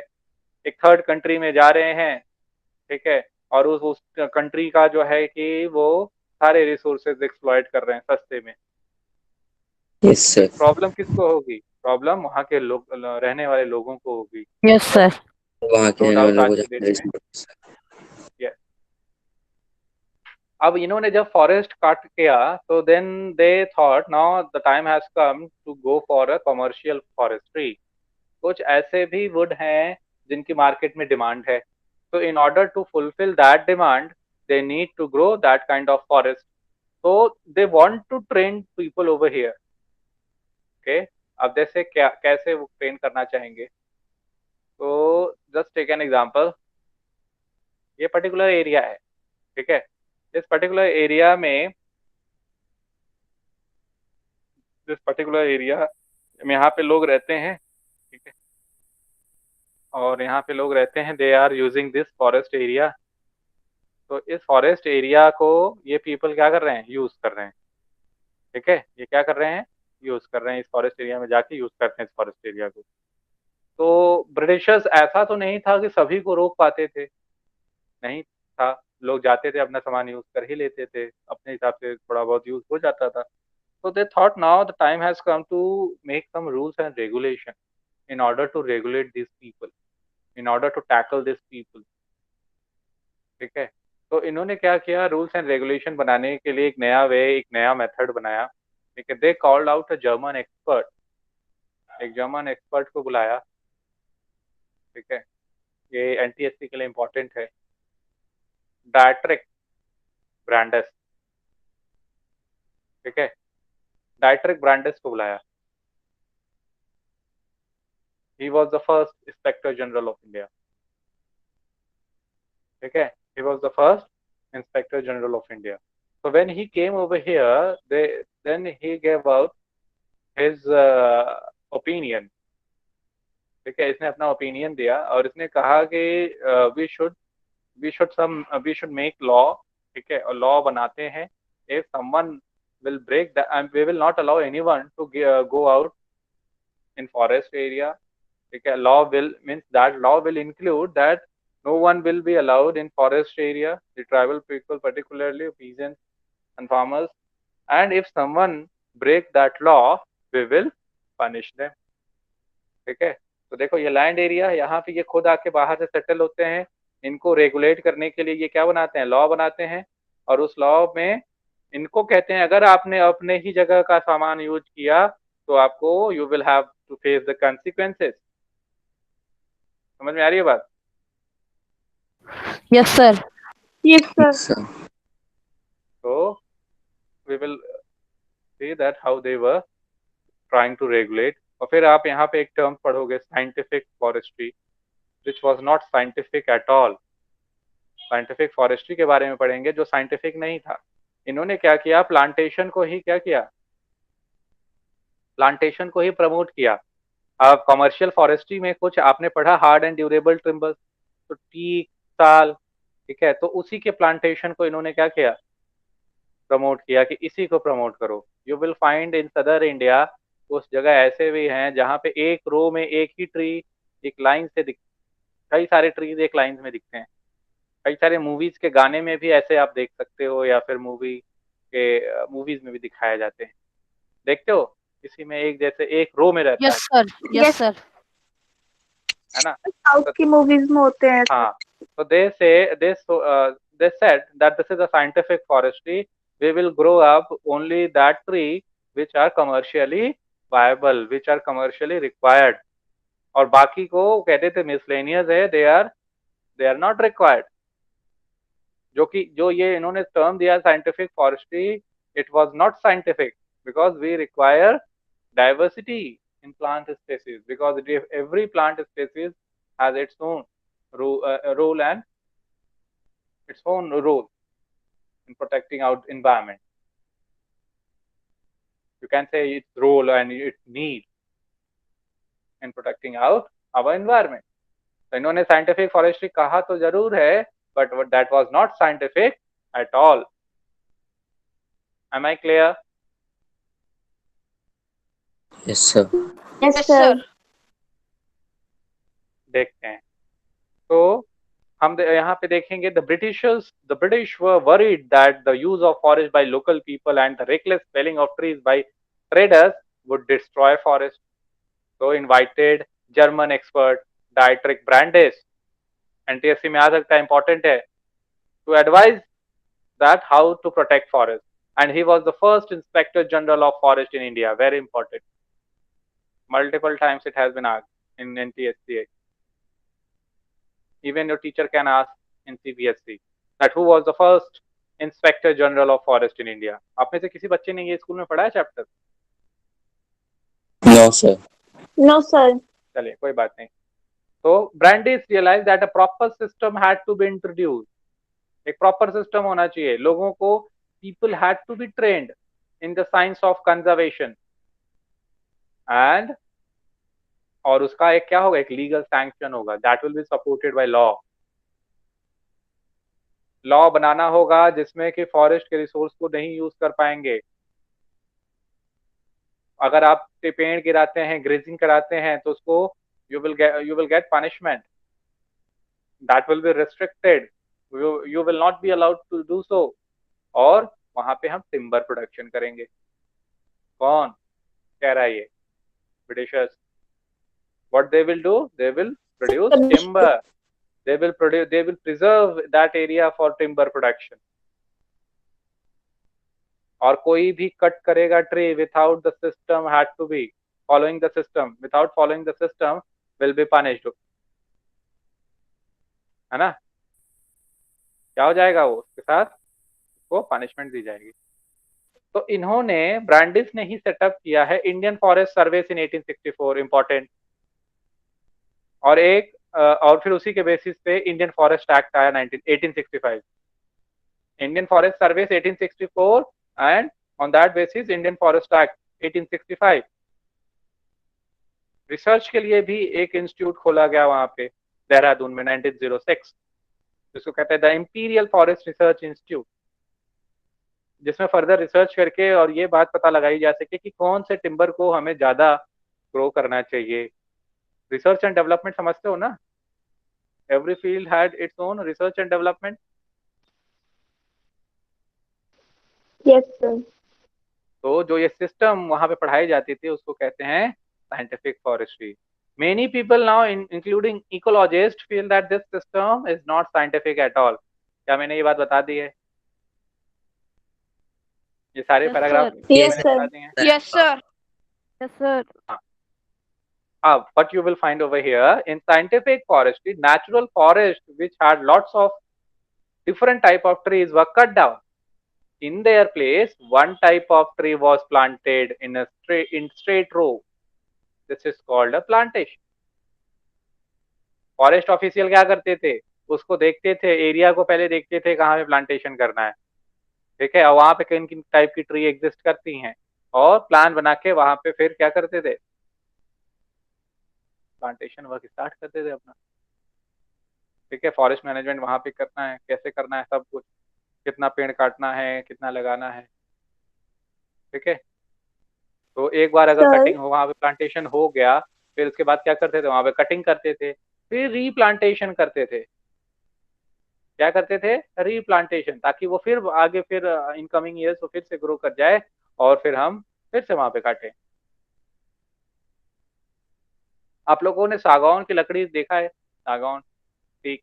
एक थर्ड कंट्री में जा रहे हैं, ठीक है, और उस कंट्री का जो है कि वो सारे रिसोर्सेज एक्सप्लॉइट कर रहे हैं सस्ते में। Yes, sir. प्रॉब्लम किसको होगी? प्रॉब्लम वहाँ के लोग, रहने वाले लोगों को होगी। Yes sir. वहाँ के नो रहने डाउट वालों आज को के ज़्यादा दिन में। रिस्क है। Yes. अब इन्होंने जब फॉरेस्ट काट किया तो then they thought now the time has come to go for a commercial forestry. कुछ ऐसे भी वुड हैं जिनकी मार्केट में डिमांड है, तो in order to fulfil that demand they need to grow that kind of forest, so they want to train people over here. Okay, अब जैसे क्या कैसे वो ट्रेन करना चाहेंगे, तो जस्ट टेक एन एग्जांपल। ये पर्टिकुलर एरिया है, ठीक है, इस पर्टिकुलर एरिया में यहाँ पे लोग रहते हैं, ठीक है, और यहाँ पे लोग रहते हैं, they are using this forest area. तो इस फॉरेस्ट एरिया को ये पीपल क्या कर रहे हैं, यूज कर रहे हैं, ठीक है, ये क्या कर रहे हैं, यूज कर रहे हैं, इस फॉरेस्ट एरिया में जाके यूज करते हैं इस फॉरेस्ट एरिया को। तो ब्रिटिशर्स ऐसा तो नहीं था कि सभी को रोक पाते थे, नहीं था, लोग जाते थे अपना सामान यूज कर ही लेते थे, अपने हिसाब से थोड़ा बहुत यूज हो जाता था। So they thought now the time has come to make some rules and regulation in order to regulate these people, in order to tackle these people, ठीक है। तो इन्होंने क्या किया, रूल्स एंड रेगुलेशन बनाने के लिए एक नया वे, एक नया मेथड बनाया, ठीक है। They called out a German expert, एक जर्मन एक्सपर्ट को बुलाया, ठीक है, ये एनटीएससी के लिए इंपॉर्टेंट है, डायट्रिक ब्रांडस, ठीक है, डायट्रिक ब्रांडस को बुलाया। He was the first Inspector General of India, ठीक है, he was the first Inspector General of India. So when he came over here, then he gave out his opinion, ठीक है, इसने अपना ओपिनियन दिया और इसने कहा कि we should make law, ठीक है, और लॉ बनाते हैं, if someone will break that, and we will not allow anyone to go out in forest area, ठीक है, law will include that no one will be allowed in forest area, the tribal people, particularly peasants and farmers, and if someone break that law, we will punish them. ठीक है, तो देखो ये land area, यहाँ पे ये खुद आके बाहर से सेटल होते हैं, इनको रेगुलेट करने के लिए ये क्या बनाते हैं, लॉ बनाते हैं, और उस लॉ में इनको कहते हैं अगर आपने अपने ही जगह का सामान यूज किया तो आपको you will have to face the consequences. समझ में आ रही है बात? Yes sir. Yes sir. sir. So we will see that how they were trying to regulate. और फिर आप यहाँ पे एक टर्म पढ़ोगे scientific forestry, which was not scientific at all. Scientific forestry के बारे में पढ़ेंगे जो साइंटिफिक नहीं था. इन्होंने क्या किया, प्लांटेशन को ही क्या किया, प्लांटेशन को ही प्रमोट किया. अब कमर्शियल फॉरेस्ट्री में कुछ आपने पढ़ा हार्ड एंड ड्यूरेबल टिम्बर्स, तो टीक, साल, ठीक है, तो उसी के प्लांटेशन को इन्होंने क्या किया, प्रमोट किया कि इसी को प्रमोट करो. यू विल फाइंड इन सदर इंडिया कुछ जगह ऐसे भी हैं जहाँ पे एक रो में एक ही ट्री एक लाइन से दिख, कई सारे ट्रीज एक लाइन में दिखते हैं. कई सारे मूवीज के गाने में भी ऐसे आप देख सकते हो, या फिर मूवीज में भी दिखाए जाते हैं. देखते हो किसी में एक जैसे एक रो में रहता है. Yes sir. Yes sir. है ना? साउथ की मूवीज में होते हैं. हाँ, so they said that this is a scientific forestry. We will grow up only that tree which are commercially viable, which are commercially required. और बाकी को कहते थे miscellaneous है, they are not required. जो ये इन्होंने टर्म दिया scientific forestry, it was not scientific because we require diversity in plant species, because every plant species has its own role and its own role in protecting our environment. You can say its role and its need in protecting our environment. तो इन्होंने scientific forestry कहा तो जरूर है, but that was not scientific at all. Am I clear? Yes, sir. Yes sir. देखते हैं. तो हम यहाँ पे देखेंगे the British were worried that the use of forest by local people and the reckless felling of trees by traders would destroy forest. So invited German expert Dietrich Brandes, NTSC में आ सकता है, important है, to advise that how to protect forest, and he was the first Inspector General of Forest in India. Very important. Multiple times it has been asked in NTSC. Even your teacher can ask in CBSE that who was the first Inspector General of Forest in India. आप में से किसी बच्चे ने ये school में पढ़ा है chapter? No, sir. No sir. चलिए कोई बात नहीं. तो Brandeis realized that a proper system had to be introduced. एक प्रॉपर सिस्टम होना चाहिए. लोगों को people had to be trained in the science of conservation, and और उसका एक क्या होगा, एक लीगल सैंक्शन होगा, that will be supported by law. Law बनाना होगा जिसमें कि फॉरेस्ट के रिसोर्स को नहीं यूज कर पाएंगे. अगर आप पेड़ गिराते हैं, ग्रेजिंग कराते हैं, तो उसको you will get punishment. That will be restricted. You will not be allowed to do so. और वहां पे हम टिम्बर प्रोडक्शन करेंगे. कौन कह रहा है ये? Britishers. What they will do? They will produce timber. They will preserve that area for timber production. और कोई भी कट करेगा tree without the system had to be following the system. Without following the system will be punished. है ना? क्या हो जाएगा वो? उसके साथ उसको पनिशमेंट दी जाएगी. तो इन्होंने ब्रांडिस ने ही सेटअप किया है Indian forest service in 1864. Important. और फिर उसी के बेसिस पे इंडियन फॉरेस्ट एक्ट आया 1865. Indian forest service 1864 and on that basis Indian forest act 1865. Research के लिए भी एक इंस्टीट्यूट खोला गया वहां पे देहरादून में 1906, जिसको कहते हैं the imperial forest research institute, जिसमें फर्दर रिसर्च करके और ये बात पता लगाई जा सके कि कौन से टिम्बर को हमें ज्यादा ग्रो करना चाहिए. रिसर्च एंड डेवलपमेंट समझते हो ना? Every field had its own research and development. Yes sir. तो जो ये सिस्टम वहां पे पढ़ाई जाती थी उसको कहते हैं scientific forestry. Many people now, including ecologists, feel that this system is not scientific at all. क्या मैंने ये बात बता दी है? ये सारे Yes, पैराग्राफ sir. Yes, मैंने sir. बता दिए हैं. Yes, sir. Yes, sir. What you will find over here in scientific forestry, natural forest which had lots of different type of trees were cut down. In their place, one type of tree was planted in a straight row. This is called a plantation. Forest official क्या करते थे? उसको देखते थे, area को पहले देखते थे कहाँ पे प्लांटेशन करना है, ठीक है, और वहां पे किन किन टाइप की ट्री एग्जिस्ट करती हैं, और प्लान बना के वहां पे फिर क्या करते थे? प्लांटेशन वर्क स्टार्ट करते थे अपना. ठीक है, फॉरेस्ट मैनेजमेंट वहां पे करना है, कैसे करना है, सब कुछ, कितना पेड़ काटना है, कितना लगाना है. ठीक है, तो एक बार अगर Sir. कटिंग हो, वहां पे प्लांटेशन हो गया, फिर उसके बाद क्या करते थे? वहां पे कटिंग करते थे, फिर रीप्लांटेशन करते थे. क्या करते थे? रीप्लांटेशन, ताकि वो फिर आगे फिर इनकमिंग ईयर्स वो फिर से ग्रो कर जाए और फिर हम फिर से वहां पे काटें. आप लोगों ने सागौन की लकड़ी देखा है? सागौन, ठीक,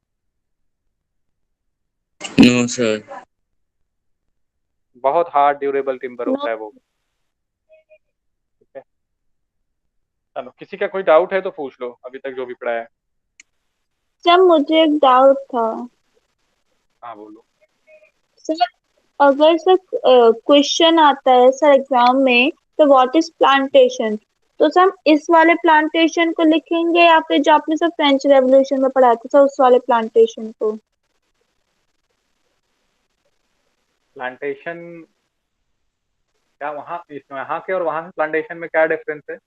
No, sir. बहुत हार्ड ड्यूरेबल टिम्बर No. होता है वो. ठीक है, चलो, किसी का कोई डाउट है तो पूछ लो अभी तक जो भी पढ़ा है. सर मुझे एक डाउट था. हाँ बोलो. सर अगर सर क्वेश्चन आता है सर एग्जाम में, तो व्हाट इज प्लांटेशन, तो सर हम इस वाले प्लांटेशन को लिखेंगे या फिर जो आपने सर फ्रेंच रेवोल्यूशन में पढ़ा था सर उस वाले प्लांटेशन को? प्लांटेशन क्या वहाँ यहाँ के और वहाँ के प्लांटेशन में क्या डिफरेंस है?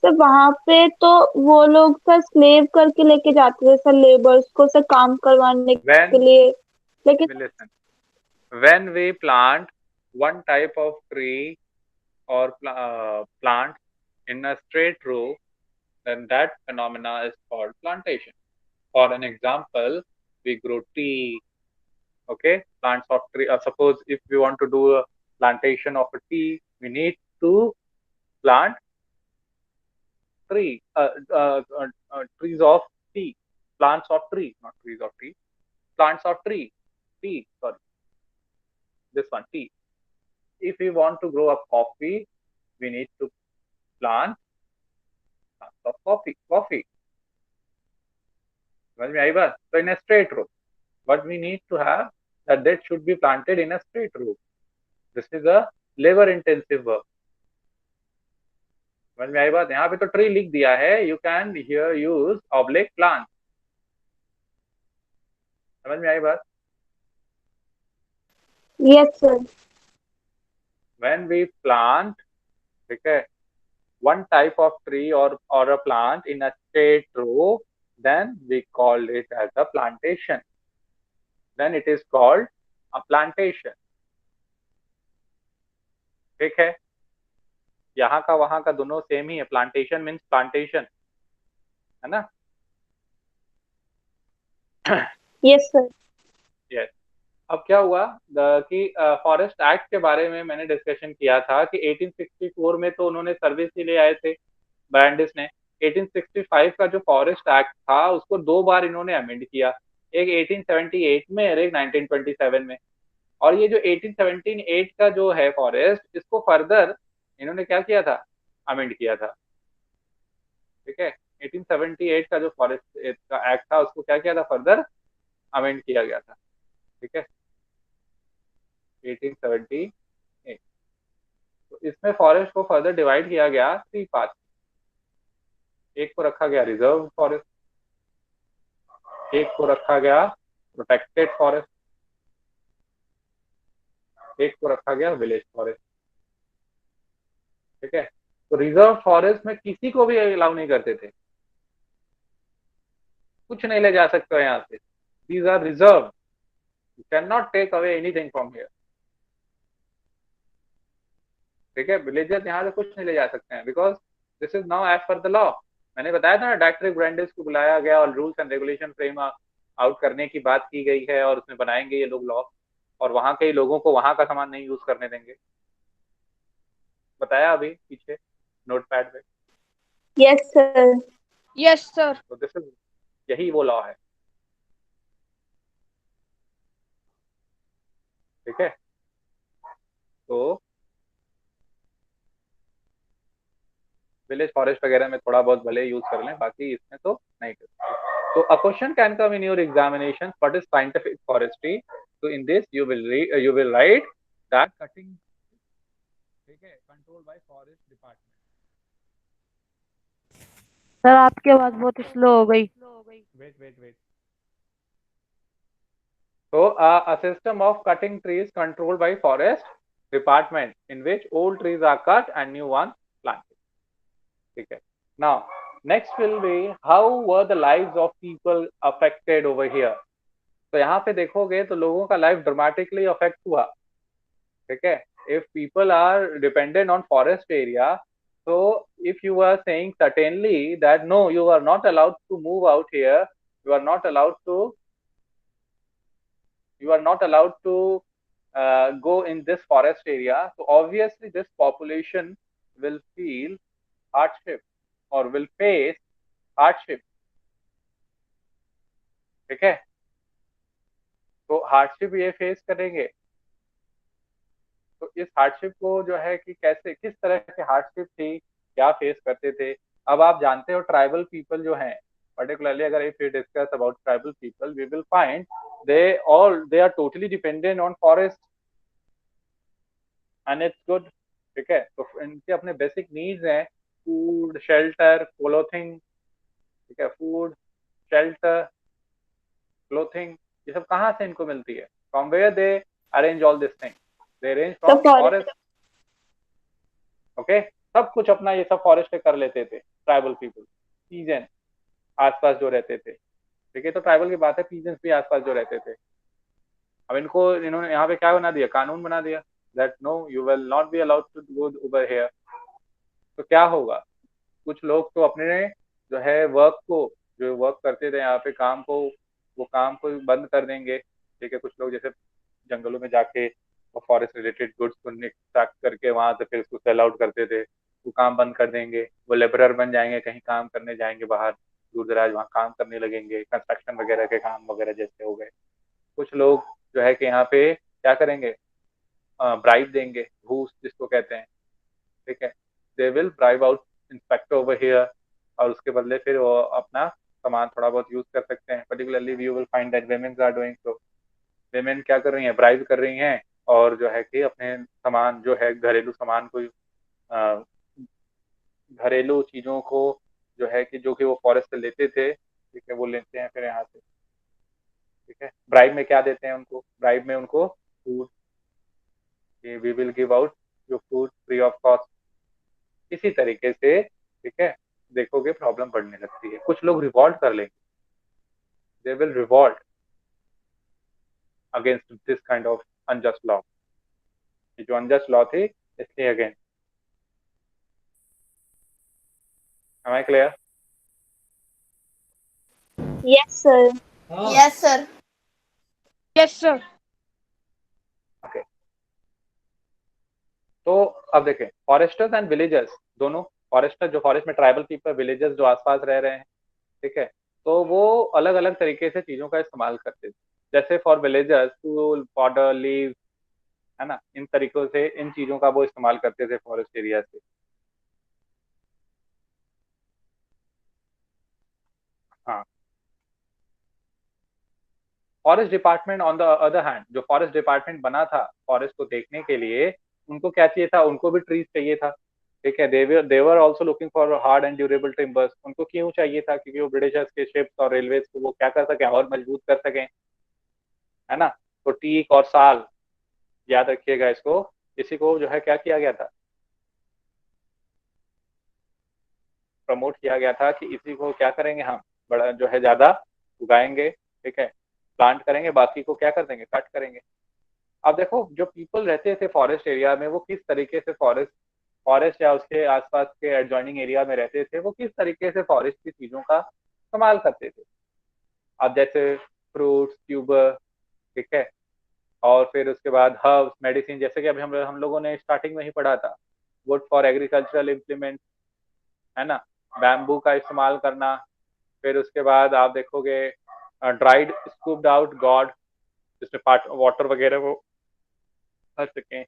सर वहां पे तो वो लोग सर स्लेव करके लेके जाते थे सर लेबर्स को सर काम करवाने When के लिए, लेकिन listen, when we plant one type of tree or plant in a straight row, then that phenomena is called plantation. For an example, we grow tea, okay, plants of tree. Suppose if we want to do a plantation of a tea, we need to plant trees of tea, plants of tree, not trees of tea, plants of tea, sorry, this one, tea. If we want to grow up coffee, we need to plant plants of coffee. समझ में आई बात? So in a straight row, what we need to have that should be planted in a straight row. This is a labor intensive work. समझ में आई बात? यहाँ पे तो tree लिख दिया है, you can here use oblique plant. समझ में आई बात? Yes sir. When we plant, ठीक है, one type of tree or a plant in a straight row, then we call it as a plantation. Then it is called a plantation. ठीक है, यहाँ का वहां का दोनों सेम ही है. प्लांटेशन मीन्स प्लांटेशन, है ना? Yes sir. यस. अब क्या हुआ कि फॉरेस्ट एक्ट के बारे में मैंने डिस्कशन किया था कि 1864 में तो उन्होंने सर्विस ही ले आए थे ब्रांडिस ने. 1865 का जो फॉरेस्ट एक्ट था उसको दो बार इन्होंने अमेंड किया, एक 1878 में और एक 1927 में. और ये जो 1878 का जो है फॉरेस्ट, इसको फर्दर इन्होंने क्या किया था? अमेंड किया था. ठीक है, 1878 का जो फॉरेस्ट का एक्ट था उसको क्या किया था? फर्दर अमेंड किया गया था. ठीक है, 1878. तो इसमें फॉरेस्ट को फर्दर डिवाइड किया गया 3 पार्ट. एक को रखा गया रिजर्व फॉरेस्ट, एक को रखा गया प्रोटेक्टेड फॉरेस्ट, एक को रखा गया विलेज फॉरेस्ट. ठीक है, तो रिजर्व फॉरेस्ट में किसी को भी अलाउ नहीं करते थे, कुछ नहीं ले जा सकते यहाँ से. These are reserve, you can not take away anything from here. ठीक है, विलेजर्स यहाँ से कुछ नहीं ले जा सकते हैं, because this is now as per the law. मैंने बताया था ना, डायरेक्टर ब्रांडेस को बुलाया गया और rules and regulation frame out करने की बात की गई है, और उसमें बनाएंगे ये लोग लॉ, और वहां के लोगों को वहां का सामान नहीं यूज करने देंगे. बताया अभी पीछे नोटपैड पे। Yes sir. Yes sir. तो दिस इज, यही वो लॉ है, ठीक है। तो विलेज फॉरेस्ट वगैरह में थोड़ा बहुत भले यूज कर लें, बाकी इसमें तो नहीं कर सकते। तो a question can come in your examination, what is scientific forestry? So in this you will read, you will write that cutting, ठीक है, controlled by forest department. Sir आपकी आवाज बहुत स्लो हो गई। Wait. So a system of cutting trees controlled by forest department in which old trees are cut and new ones planted. ठीक है. Now next will be how were the lives of people affected over here. तो यहाँ पे देखोगे तो लोगों का life dramatically affect हुआ, ठीक है। If people are dependent on forest area, so if you are saying certainly that no, you are not allowed to move out here, you are not allowed to, you are not allowed to go in this forest area, so obviously this population will feel hardship or will face hardship, ठीक है। तो hardship ये face करेंगे। तो इस hardship को जो है कि कैसे, किस तरह की हार्डशिप थी, क्या फेस करते थे। अब आप जानते हो ट्राइबल पीपल जो हैं, पर्टिकुलरली अगर if we discuss about tribal people, we will find they are totally dependent on forest and it's good, ठीक है। तो इनके अपने बेसिक नीड्स हैं, फूड, शेल्टर, क्लोथिंग, ठीक है। फूड, शेल्टर, क्लोथिंग, ये सब कहाँ से इनको मिलती है? From where they arrange all this thing? They arrange तो फ्रॉम फॉरेस्ट, ओके। सब कुछ अपना ये सब फॉरेस्ट कर लेते थे ट्राइबल पीपल, पीजन आसपास जो रहते थे, ठीक है। तो ट्राइबल की बात है, पीजन्स भी आसपास जो रहते थे। अब इनको इन्होंने यहाँ पे क्या बना दिया, कानून बना दिया that no, you will not be allowed to go over here. तो क्या होगा, कुछ लोग तो अपने जो है वर्क को, जो वर्क करते थे यहाँ पे काम को, वो काम को बंद कर देंगे, ठीक है। कुछ लोग जैसे जंगलों में जाके वो फॉरेस्ट रिलेटेड गुड्स को एक्सट्रैक्ट करके वहां से फिर उसको सेल आउट करते थे, वो काम बंद कर देंगे। वो लेबरर बन जाएंगे, कहीं काम करने जाएंगे बाहर दूर दराज, वहाँ काम करने लगेंगे, कंस्ट्रक्शन वगैरह के काम वगैरह जैसे हो गए। कुछ लोग जो है कि यहाँ पे क्या करेंगे, ब्राइब देंगे, घूस जिसको कहते हैं, ठीक है। They will bribe out inspector over here, और उसके बदले फिर वो अपना सामान थोड़ा बहुत यूज कर सकते हैं। Particularly you will find that womens are doing so. Women क्या कर रही हैं, ब्राइब कर रही हैं, और जो है कि अपने सामान जो है घरेलू सामान को, घरेलू चीजों को जो है कि जो कि वो फॉरेस्ट से लेते थे, ठीक है, वो लेते हैं फिर यहाँ से, ठीक है। ब्राइब में क्या देते हैं उनको, ब्राइब में उनको food, we will give out your food free of cost. इसी तरीके से, ठीक है, देखोगे प्रॉब्लम बढ़ने लगती है। कुछ लोग रिवॉल्ट कर लेंगे, they will revolt against this kind of unjust law. ये जो अनजस्ट लॉ थी, इसलिए again, am I clear? Yes sir. Yes sir. Yes sir. Okay. तो अब देखें, फॉरेस्टर्स एंड विलेजर्स दोनों, फॉरेस्टर जो फॉरेस्ट में ट्राइबल पीपल, विलेजर्स जो आसपास रह रहे हैं, ठीक है, तो वो अलग अलग तरीके से चीजों का इस्तेमाल करते थे। जैसे फॉर विलेजर्स फूल, पाउडर, लीव, है ना, इन तरीकों से इन चीजों का वो इस्तेमाल करते थे फॉरेस्ट एरिया से। हाँ, forest department on the other hand, जो फॉरेस्ट डिपार्टमेंट बना था फॉरेस्ट को देखने के लिए, उनको क्या चाहिए था, उनको भी ट्रीज चाहिए था, ठीक है। They were also looking for hard and durable timbers. उनको क्यों चाहिए था, क्योंकि वो ब्रिटिशर्स के शिप्स और रेलवेज को वो क्या कर सके, और मजबूत कर सकें, है ना। तो टीक और साल, याद रखिएगा इसको, इसी को जो है क्या किया गया था, प्रमोट किया गया था कि इसी को क्या करेंगे हम, बड़ा जो है ज्यादा उगाएंगे, ठीक है, प्लांट करेंगे, बाकी को क्या कर देंगे, कट करेंगे। अब देखो, जो पीपल रहते थे फॉरेस्ट एरिया में, वो किस तरीके से फॉरेस्ट फॉरेस्ट या उसके आसपास के एडजॉइनिंग एरिया में रहते थे, वो किस तरीके से फॉरेस्ट की चीजों का इस्तेमाल करते थे। अब जैसे फ्रूट्स, ट्यूबर, ठीक है, और फिर उसके बाद हर्ब्स, मेडिसिन, जैसे कि अभी हम लोगों ने स्टार्टिंग में ही पढ़ा था, वुड फॉर एग्रीकल्चरल इम्प्लीमेंट, है ना, बैम्बू का इस्तेमाल करना। फिर उसके बाद आप देखोगे ड्राइड स्कूप्ड आउट गॉड, जिसमें पार्ट वाटर वगैरह वो भर सकें,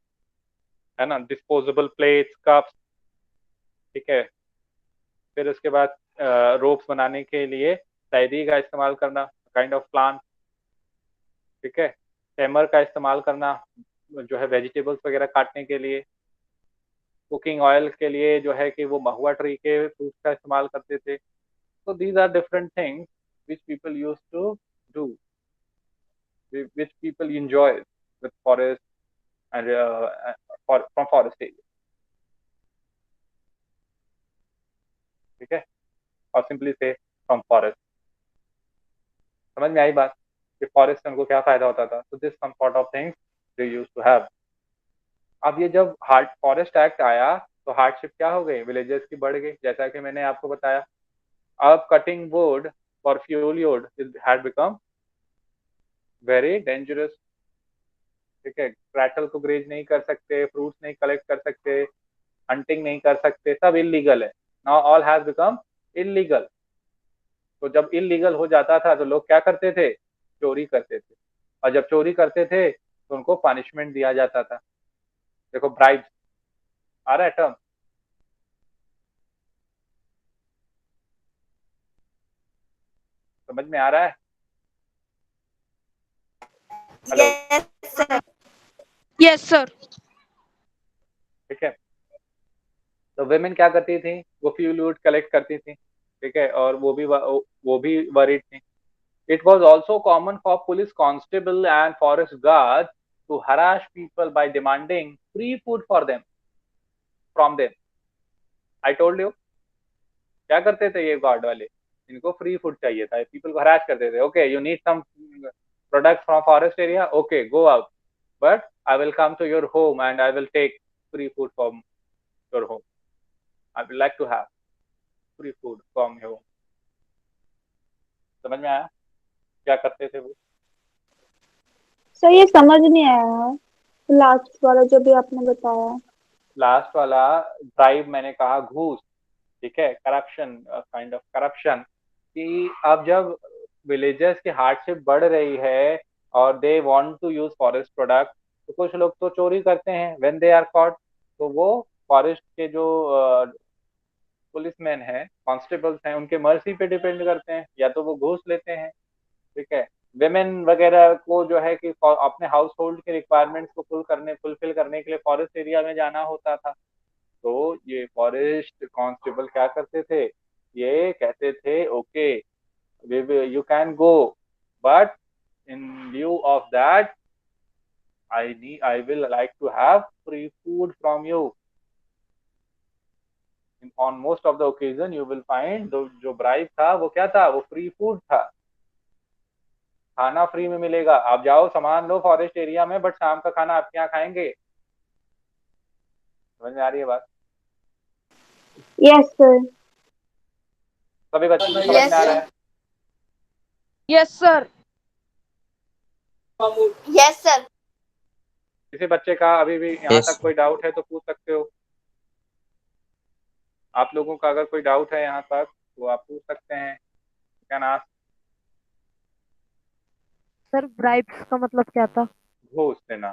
है ना, डिस्पोजेबल प्लेट्स कप्स, ठीक है। फिर उसके बाद रोप्स बनाने के लिए शायरी का इस्तेमाल करना, काइंड ऑफ प्लांट, ठीक है। टेमर का इस्तेमाल करना जो है वेजिटेबल्स वगैरह काटने के लिए। कुकिंग ऑयल के लिए जो है कि वो महुआ ट्री के फ्रूट का इस्तेमाल करते थे। So these are different things which people used to do, which people enjoy with forest and from forest area, ठीक है, और सिंपली से फ्रॉम फॉरेस्ट। समझ में आई बात कि फॉरेस्ट से उनको क्या फायदा होता था? तो this some sort of things they use to have. अब ये जब हार्ड फॉरेस्ट एक्ट आया तो हार्डशिप क्या हो गई, विलेजेस की बढ़ गई, जैसा कि मैंने आपको बताया। अब cutting would for fuel you'd had become very dangerous, ठीक है। क्रैटल को ग्रेज नहीं कर सकते, फ्रूट्स नहीं कलेक्ट कर सकते, हंटिंग नहीं कर सकते, सब इलीगल है। Now all has become illegal. तो जब इलीगल हो जाता था तो लोग क्या करते थे, चोरी करते थे, और जब चोरी करते थे तो उनको पनिशमेंट दिया जाता था। देखो ब्राइब आ रहा है टर्म, समझ में आ रहा है? Hello, Yes, sir. Yes sir. ठीक है। तो वेमेन क्या करती थी, वो फ्यूल वुड कलेक्ट करती थी, ठीक है, और वो भी वरीड थी। It was also common for police constable and forest guards to harass people by demanding free food for them from them. I told you, क्या करते थे ये गार्ड वाले, इनको फ्री फूड चाहिए था, पीपल को हरास करते थे। Okay, you need some product from forest area, okay go out, but I will come to your home and I will take free food from your home, I will like to have free food from your home. समझ में आया क्या करते थे वो? Sir ये समझ नहीं आया लास्ट वाला जो भी आपने बताया। लास्ट वाला ड्राइव मैंने कहा घूस, ठीक है, करप्शन, काइंड ऑफ करप्शन, कि अब जब विलेजर्स की हार्डशिप बढ़ रही है और they want to use forest product, तो कुछ लोग तो चोरी करते हैं व्हेन दे आर कॉट। तो वो फॉरेस्ट के जो पुलिसमैन हैं, कांस्टेबल्स हैं, उनके मर्जी पे डिपेंड करते हैं, या तो वो घूस लेते हैं, ठीक है। वेमेन वगैरह को जो है कि अपने हाउस होल्ड के रिक्वायरमेंट्स को फुलफिल करने के लिए फॉरेस्ट एरिया में जाना होता था। तो ये फॉरेस्ट कांस्टेबल क्या करते थे, ये कहते थे okay you can go, but in lieu of that I will like to have free food from you. On most of the occasion you will find जो ब्राइब था वो क्या था, वो फ्री फूड था, खाना फ्री में मिलेगा। आप जाओ सामान लो फॉरेस्ट एरिया में, बट शाम का खाना आपके यहाँ खाएंगे। समझ में आ रही है बात? Yes sir. सभी बच्चों को समझ Yes, में आ रहा sir. है? Yes sir. Yes, sir. किसी बच्चे का अभी भी यहाँ Yes. तक कोई डाउट है तो पूछ सकते हो। आप लोगों का अगर कोई डाउट है यहाँ तक तो आप पूछ सकते हैं, कैन आस्क। सर ब्राइब्स का मतलब क्या था? घूस देना,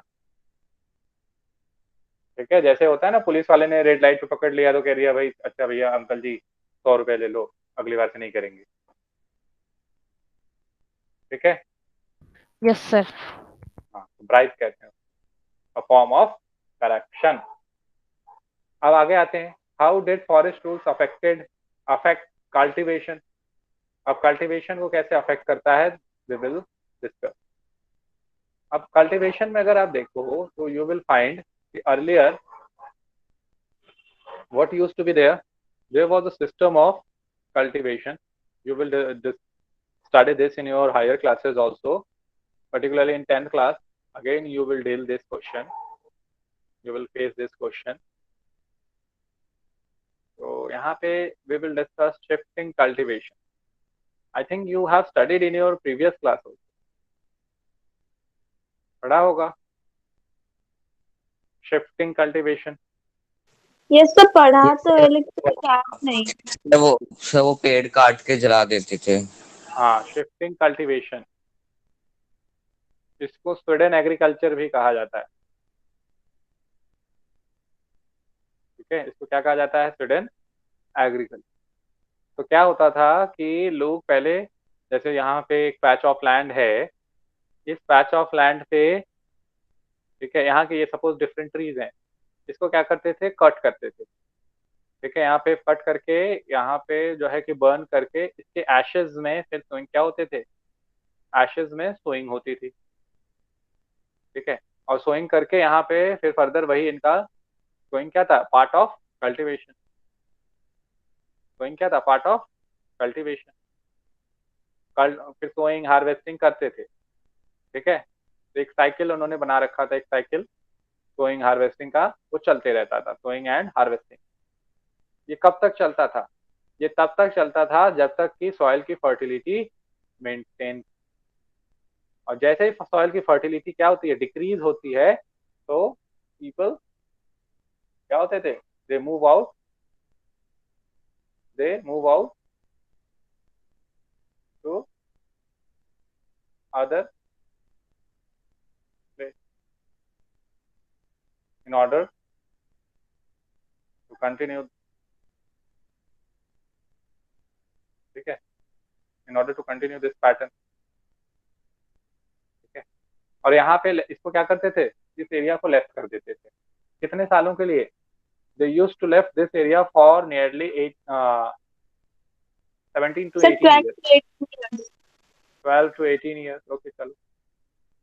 ठीक है। जैसे होता है ना, पुलिस वाले ने रेड लाइट पे पकड़ लिया तो कह दिया भाई अच्छा भैया अंकल जी 100 रुपए ले लो, अगली बार से नहीं करेंगे, ठीक है। Yes sir. हाँ, तो ब्राइब कहते हैं, अ फॉर्म ऑफ करप्शन। अब आगे आते हैं, how did forest rules affect cultivation. अब कल्टीवेशन को कैसे अफेक्ट करता है, वी विल डिस्कस। अब कल्टीवेशन में अगर आप देखो तो यू विल फाइंड कि earlier what used to be there was a system of cultivation. You will study this in your higher classes also, particularly in 10th class. Again you will deal this question, you will face this question. So यहाँ पे we will discuss shifting cultivation. I think you have studied in your previous class also, पढ़ा होगा shifting cultivation. ये सब पढ़ा तो है लेकिन याद नहीं। सर वो पेड़ काट के जला देते थे। हाँ, शिफ्टिंग कल्टीवेशन, इसको स्वीडन एग्रीकल्चर भी कहा जाता है। ठीक है, इसको क्या कहा जाता है? Sweden agriculture. तो क्या होता था कि लोग पहले, जैसे यहाँ पे एक पैच ऑफ लैंड है, इस पैच ऑफ लैंड पे, ठीक है, यहाँ के ये सपोज डिफरेंट ट्रीज हैं, इसको क्या करते थे? कट करते थे। ठीक है, यहाँ पे कट करके, यहाँ पे जो है कि बर्न करके, इसके एशेज में फिर सोइंग क्या होते थे? एशेज में सोइंग होती थी। ठीक है, और सोइंग करके यहाँ पे फिर फर्दर वही इनका सोइंग क्या था? Part of cultivation. सोइंग क्या था? Part of cultivation. फिर सोइंग हार्वेस्टिंग करते थे। ठीक है, तो एक साइकिल उन्होंने बना रखा था, एक साइकिल सोइंग हार्वेस्टिंग का, वो चलते रहता था, सोइंग एंड हार्वेस्टिंग। ये कब तक चलता था? ये तब तक चलता था जब तक कि सॉइल की फर्टिलिटी मेंटेन, और जैसे ही सॉइल की फर्टिलिटी क्या होती है? डिक्रीज होती है, तो पीपल क्या होते थे? They move out, they move out to other place in order to continue, ठीक है, in order to continue this pattern। ठीक है, और यहाँ पे इसको क्या करते थे? इस एरिया को लेफ्ट कर देते थे। कितने सालों के लिए? they used to left this area for nearly 17 to sir 18 12 years, to 18 years। 12 to 18 years, okay चलो,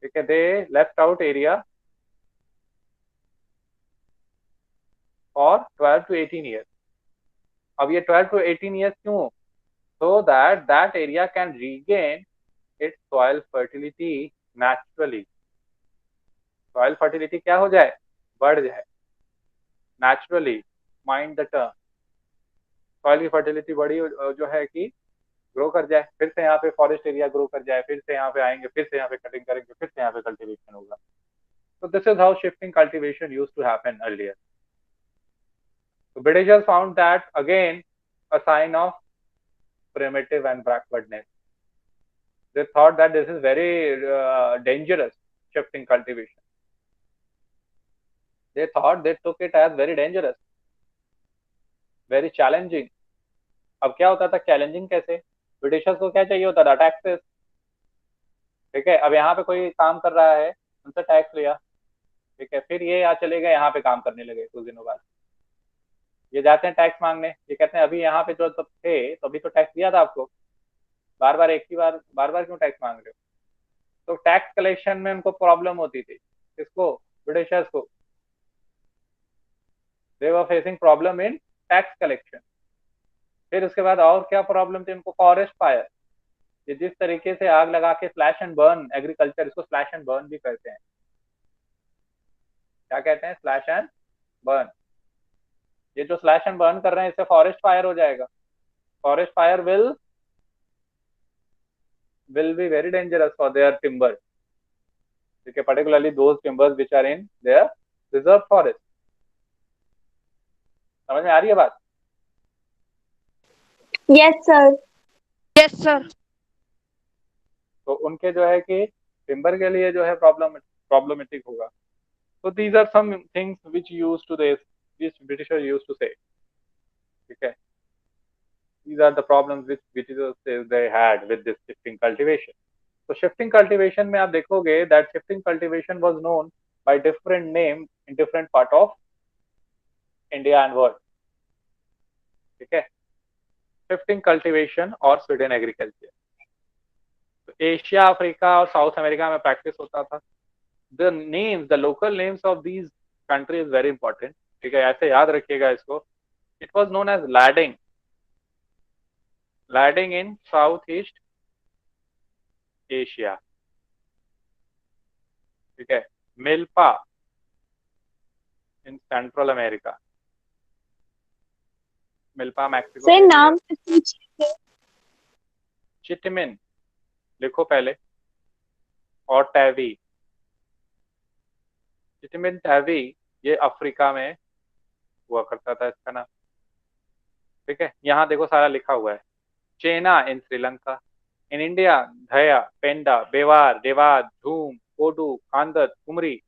ठीक है, they left out area for 12 to 18 years। अब ये 12 to 18 years क्यों? so that that area can regain its soil fertility naturally। Soil fertility क्या हो जाए? बढ़ जाए, naturally, mind the term. Soil की फर्टिलिटी बढ़ी जो है कि ग्रो कर जाए, फिर से यहाँ पे फॉरेस्ट एरिया ग्रो कर जाए, फिर से यहाँ पे आएंगे, फिर से यहाँ पे कटिंग करेंगे, फिर से यहाँ पे कल्टीवेशन होगा। So this is how shifting cultivation used to happen earlier। So Britishers found that again a sign of primitive and backwardness। They thought that this is very dangerous, shifting cultivation। They thought, they took it as very dangerous, very challenging। अब क्या होता था challenging कैसे? Britishers को क्या चाहिए होता था? टैक्सेस। ठीक है, अब यहाँ पे कोई काम कर रहा है, उनसे टैक्स लिया, ठीक है, फिर ये यहाँ चले गए, यहाँ पे काम करने लगे, कुछ दिनों बाद ये जाते हैं टैक्स मांगने, ये कहते हैं अभी यहाँ पे जो तब थे तो अभी तो टैक्स दिया था आपको, बार बार एक ही बार बार क्यों टैक्स मांग रहे हो? तो टैक्स कलेक्शन में उनको प्रॉब्लम होती थी। किसको? ब्रिटिशर्स को। They were facing problem in tax collection. फिर उसके बाद और क्या प्रॉब्लम थी उनको? Forest fire. ये जिस तरीके से आग लगा के स्लैश एंड बर्न, एग्रीकल्चर इसको स्लैश एंड बर्न भी करते हैं। क्या कहते हैं? Slash and burn. ये जो स्लैश एंड बर्न कर रहे हैं इससे फॉरेस्ट फायर हो जाएगा। Forest fire will be very dangerous for their timber। ठीक है, particularly those timbers which are in their reserve forest। समझ में आ रही है बात? Yes sir. Yes sir. तो उनके जो है कि टिम्बर के लिए जो है प्रॉब्लमेटिक होगा। तो these are some things which Britishers used to say। ठीक है, these are the problems which Britishers they had with this shifting cultivation। तो shifting cultivation में आप देखोगे that shifting cultivation was known by different name in different part of India and world। ठीक है, shifting cultivation और Sweden agriculture, तो Asia, Africa और south America में प्रैक्टिस होता था। the local names of these countries is very important। ठीक है, ऐसे याद रखिएगा इसको। it was known as lading in Southeast Asia। ठीक है, milpa in central America. Milpa Mexico sir में। नाम से पूछिए। चिटमिन लिखो पहले, और टैवी। चिटमिन टैवी ये अफ्रीका में हुआ करता था इसका नाम। ठीक है, यहाँ देखो सारा लिखा हुआ है। चेना इन श्रीलंका, इन इंडिया धया, पेंडा, बेवार, देवाद, झूम, कोडू, कांदत, कुमरी,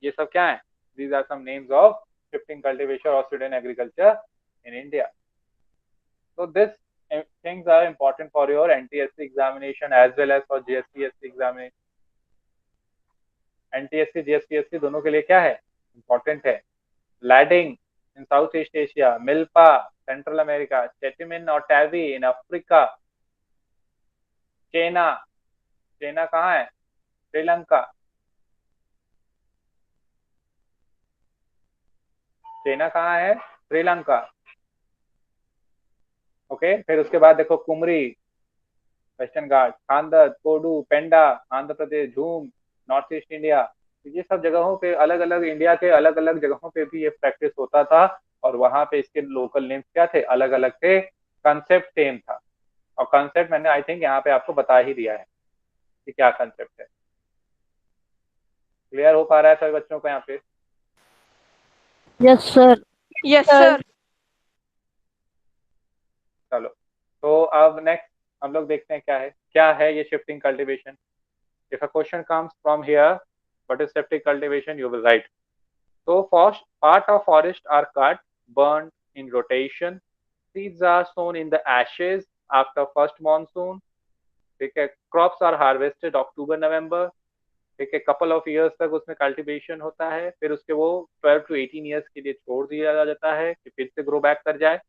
ये सब क्या है? These are some names of shifting cultivation of swidden agriculture in India. So this things are important for your NTSC examination as well as for GSPSC examination. NTSC GSPSC दोनों के लिए क्या है? Important है। Lading in South East Asia, milpa Central America, चेटिमिन और टैवी in Africa, चेना, चेना कहाँ है? श्रीलंका, चेना कहाँ है? श्रीलंका। ओके, फिर उसके बाद देखो कुमरी वेस्टर्न घाट, खांदत, कोडू, पेंडा आंध्र प्रदेश, झूम नॉर्थ ईस्ट इंडिया। ये सब जगहों पे अलग अलग, इंडिया के अलग अलग जगहों पे भी ये प्रैक्टिस होता था और वहां पे इसके लोकल नेम्स क्या थे? अलग अलग थे, कंसेप्ट सेम था। और कंसेप्ट मैंने आई थिंक यहाँ पे आपको बता ही दिया है कि क्या कंसेप्ट है। क्लियर हो पा रहा है सभी बच्चों को यहाँ पे? Yes sir. Yes sir. चलो, तो अब नेक्स्ट हम लोग देखते हैं क्या है ये shifting cultivation. If a question comes from here, what is shifting cultivation? You will write. So, first part of forest are cut, burned in rotation. Seeds are sown in the ashes after first monsoon. ठीक है, crops are harvested October November. ठीक है, couple of years तक उसमें cultivation होता है, फिर उसके वो 12 to 18 years के लिए छोड़ दिया जाता है कि फिर से grow back कर जाए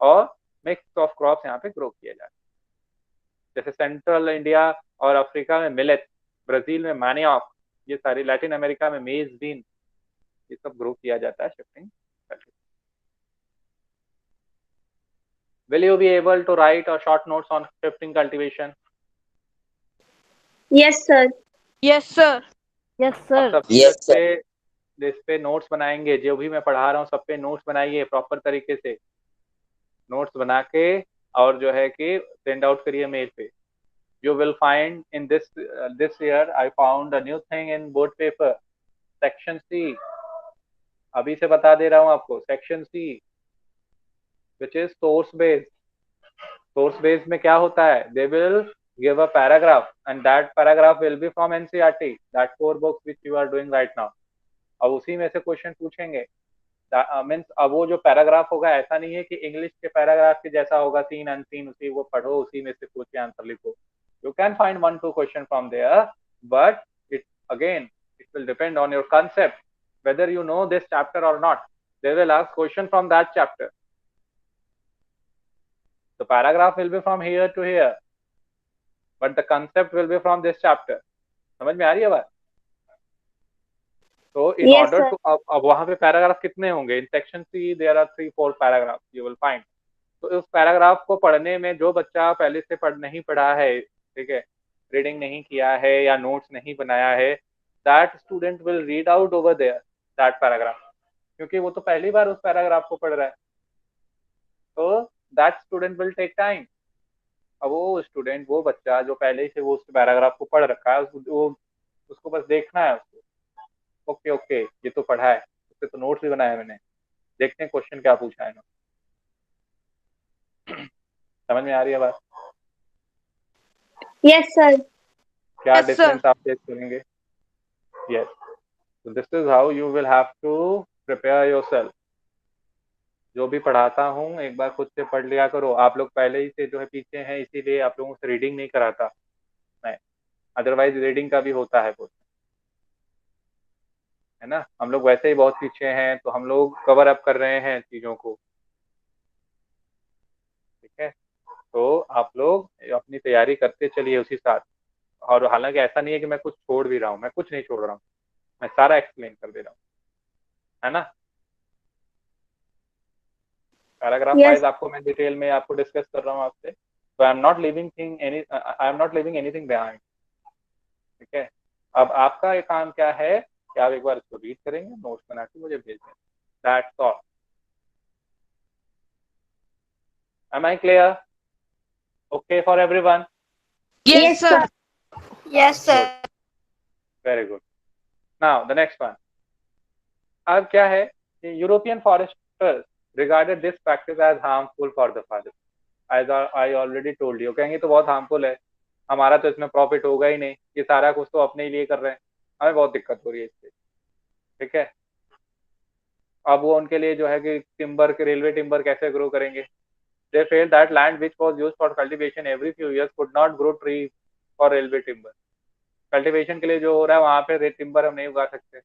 और mix of crops यहाँ पे grow किया जाए। जैसे सेंट्रल इंडिया और अफ्रीका में मिलेट, ब्राजील में मैनियॉक, ये सारी, लैटिन अमेरिका में मेज बीन, ये सब ग्रो किया जाता है shifting. Will you be able to write a short notes on shifting cultivation? Yes sir. Yes sir. Yes आप सर। सब Yes, sir. इस पे नोट्स बनाएंगे, जो भी मैं पढ़ा रहा हूँ सब पे नोट्स बनाइए प्रॉपर तरीके से, नोट्स बना के और जो है कि सेंड आउट करिए मेल पे। You will find in this year I found a new thing in board paper, section C. अभी से बता दे रहा हूँ आपको, section C which is source based. Source based में क्या होता है? They will give a paragraph and that paragraph will be from NCERT, that 4 books which you are doing right now. अब उसी में से क्वेश्चन पूछेंगे। मीन्स अब वो जो पैराग्राफ होगा ऐसा नहीं है कि इंग्लिश के पैराग्राफ के जैसा होगा, सीन अनसीन, उसी वो पढ़ो, उसी में से पूछ के आंसर लिखो। You can find 1-2 question from there, but it will depend on your concept, whether you know this chapter or not. They will ask question from that chapter. The paragraph will be from here to here, but the concept will be from this chapter. समझ में आ रही है बात? So in Yes, order sir. to अब वहां पे paragraph कितने होंगे? In section C there are 3-4 paragraphs you will find. तो उस पैराग्राफ को पढ़ने में जो बच्चा पहले से नहीं पढ़ा है, ठीक है, रीडिंग नहीं किया है या नोट्स नहीं बनाया है, that student will read out over there that paragraph, क्योंकि वो तो पहली बार उस पैराग्राफ को पढ़ रहा है, तो that student will take time. अब वो स्टूडेंट, वो बच्चा जो पहले से वो उस पैराग्राफ को पढ़ रखा है, उसको बस देखना है उसको, ओके ये तो पढ़ा है, उससे तो नोट्स भी बनाया है मैंने, देखते हैं क्वेश्चन क्या पूछा है ना। समझ में आ रही है बात? Yes sir. क्या Yes, sir. डिफरेंस आप देख करेंगे? Yes, so this is how you will have to prepare yourself. जो भी पढ़ाता हूँ एक बार खुद से पढ़ लिया करो। आप लोग पहले ही से जो है पीछे हैं, इसीलिए आप लोगों से रीडिंग नहीं कराता मैं, अदरवाइज रीडिंग का भी होता है कुछ, है ना। हम लोग वैसे ही बहुत पीछे हैं, तो हम लोग कवर अप कर रहे हैं चीजों को, ठीक है। तो आप लोग अपनी तैयारी करते चलिए उसी साथ, और हालांकि ऐसा नहीं है कि मैं कुछ छोड़ भी रहा हूँ, मैं कुछ नहीं छोड़ रहा हूँ, मैं सारा एक्सप्लेन कर दे रहा हूँ, है ना। Paragraph Yes. वाइज आपको मैं डिटेल में आपको डिस्कस कर रहा हूँ आपसे, तो I am not living anything behind, ठीक है। अब आपका ये काम क्या है कि आप एक बार इसको रीड करेंगे, नोट्स बना के मुझे भेज दें, that's all. Am I clear? Okay for everyone? Yes sir. Yes sir. Very good. Now the next one. अब क्या है European foresters regarded this practice as harmful for the forest. As I already told you, कहेंगे तो बहुत harmful है, हमारा तो इसमें प्रॉफिट होगा ही नहीं, ये सारा कुछ तो अपने लिए कर रहे हैं, हमें बहुत दिक्कत हो रही है इससे, ठीक है। अब वो उनके लिए जो है कि टिम्बर के रेलवे टिम्बर कैसे ग्रो करेंगे? They felt that land which was used for cultivation every few years could not grow trees for railway timber. Cultivation के लिए जो हो रहा है वहां पे रेड टिम्बर हम नहीं उगा सकते,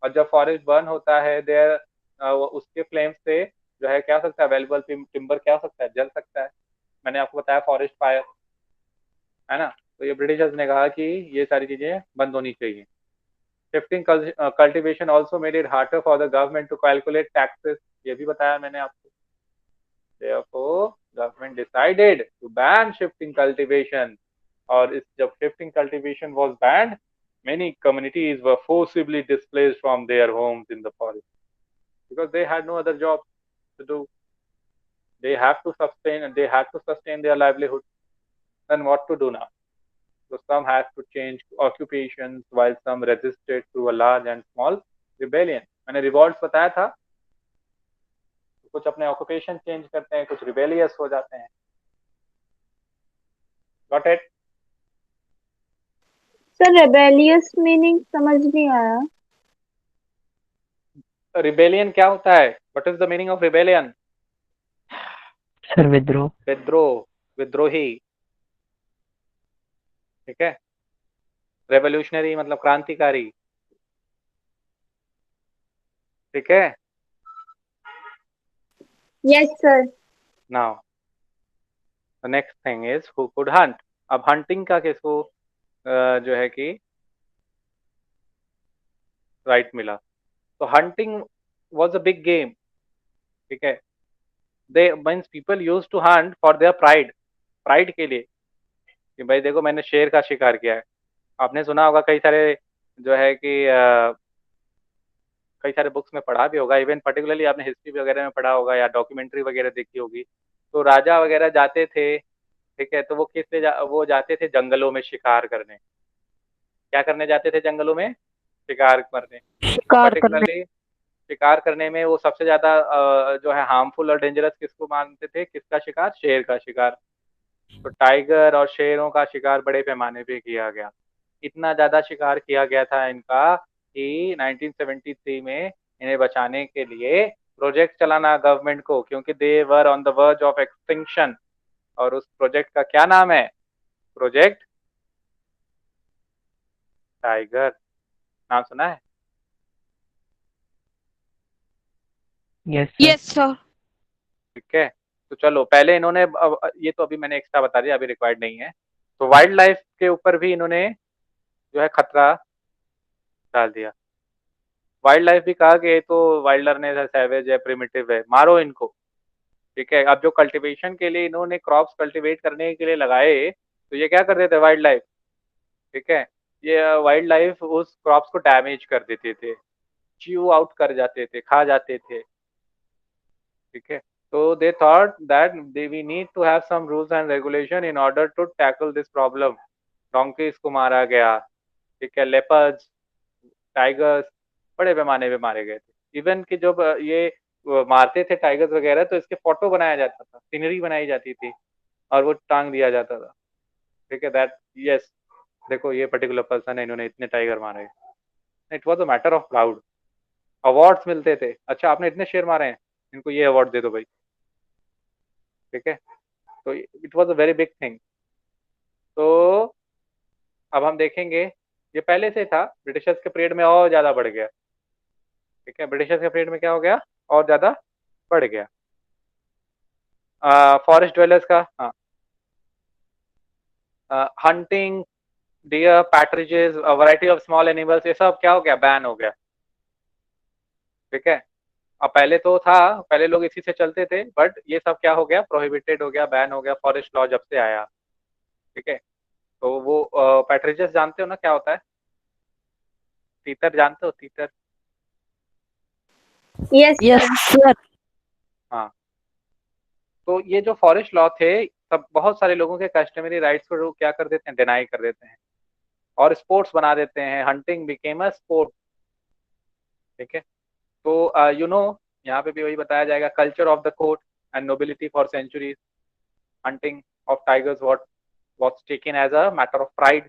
और जब फॉरेस्ट बर्न होता है देयर उसके फ्लेम से जो है क्या हो सकता है, अवेलेबल टिम्बर क्या हो सकता है, जल सकता है। मैंने आपको बताया फॉरेस्ट फायर, है ना। तो ये ब्रिटिशर्स ने कहा कि ये सारी चीजें बंद होनी चाहिए। Shifting cultivation also made it harder for the government to calculate taxes, ये भी बताया मैंने आपको। Therefore, government decided to ban shifting cultivation. और इस जब shifting cultivation was banned, many communities were forcibly displaced from their homes in the forest because they had no other job to do. They had to sustain their livelihood. Then what to do now? So some had to change occupations while some resisted through a large and small rebellion. मैंने revolts बताया था, कुछ अपने occupation change करते हैं, कुछ rebellious हो जाते हैं। Got it? Sir rebellious meaning समझ नहीं आया। रिबेलियन क्या होता है? What is the meaning of rebellion? Sir विद्रोह। विद्रोह, विद्रोही, ठीक है। रेवोल्यूशनरी मतलब क्रांतिकारी, ठीक है। Yes sir. Now the next thing is who could hunt. अब हंटिंग का किसको जो है कि राइट मिला? तो hunting was a big game, ठीक है। They means people used to hunt for their pride, pride के लिए कि भाई देखो मैंने शेर का शिकार किया है। आपने सुना होगा कई सारे जो है कि कई सारे बुक्स में पढ़ा भी होगा, इवन पर्टिकुलरली आपने हिस्ट्री वगैरह में पढ़ा होगा या डॉक्यूमेंट्री वगैरह देखी होगी। तो राजा वगैरह जाते थे, ठीक है, तो वो किस लिए वो जाते थे जंगलों में शिकार करने। क्या करने जाते थे जंगलों में? शिकार करने। शिकार करने। पर्टिकुलरली शिकार करने में वो सबसे ज्यादा जो है हार्मफुल और डेंजरस किसको मानते थे? किसका शिकार? शेर का शिकार। तो टाइगर और शेरों का शिकार बड़े पैमाने पे किया गया। इतना ज्यादा शिकार किया गया था इनका कि 1973 में इन्हें बचाने के लिए प्रोजेक्ट चलाना गवर्नमेंट को, क्योंकि they were on the verge of extinction. और उस प्रोजेक्ट का क्या नाम है? Project Tiger. नाम सुना है? Yes sir. ठीक है। तो चलो पहले इन्होंने ये तो अभी मैंने एक्स्ट्रा बता दिया, अभी रिक्वायर्ड नहीं है। तो वाइल्ड लाइफ के ऊपर भी इन्होंने जो है खतरा डाल दिया। वाइल्ड लाइफ भी कहा कि ये तो वाइल्डरनेस है, सैवेज है, प्रिमिटिव है, मारो इनको, ठीक है। अब जो कल्टीवेशन के लिए इन्होंने क्रॉप्स कल्टीवेट करने के लिए लगाए, तो ये क्या कर देते थे वाइल्ड लाइफ, ठीक है। ये वाइल्ड लाइफ उस क्रॉप्स को डैमेज कर देते थे, च्यू आउट कर जाते थे, खा जाते थे, ठीक है। तो they thought that we need to have some rules and regulation in order to tackle this problem. Donkeys को मारा गया, ठीक है। लेपर्ड्स, टाइगर्स बड़े पैमाने पे मारे गए थे। इवन कि जब ये मारते थे टाइगर्स वगैरह, तो इसके फोटो बनाया जाता था, सीनरी बनाई जाती थी और वो टांग दिया जाता था, ठीक है। दैट यस, देखो ये पर्टिकुलर पर्सन है, इन्होंने इतने टाइगर मारे। It was a matter of proud. Awards मिलते थे, अच्छा आपने इतने शेर मारे हैं, इनको ये अवार्ड दे दो भाई, ठीक है। तो it was a very big thing. तो अब हम देखेंगे, ये पहले से था, ब्रिटिशर्स के पीरियड में और ज्यादा बढ़ गया, ठीक है। ब्रिटिशर्स के पीरियड में क्या हो गया? और ज्यादा बढ़ गया। फॉरेस्ट ड्वेलर्स का, हाँ, hunting, deer, partridges, variety of small animals, ये सब क्या हो गया? बैन हो गया, ठीक है। अब पहले तो था, पहले लोग इसी से चलते थे, बट ये सब क्या हो गया? प्रोहिबिटेड हो गया, बैन हो गया, फॉरेस्ट लॉ जब से आया, ठीक है। तो वो पैट्रिजेस जानते हो ना क्या होता है? तीतर जानते हो? तीतर, यस यस सर। हाँ। तो ये जो फॉरेस्ट लॉ थे, सब बहुत सारे लोगों के कस्टमरी राइट्स को लोग क्या कर देते हैं? डिनाई कर देते हैं और स्पोर्ट्स बना देते हैं। हंटिंग बिकेम अ स्पोर्ट, ठीक है। तो यहाँ पे भी वही बताया जाएगा, culture of the court and nobility for centuries, hunting of tigers was taken as a matter of pride.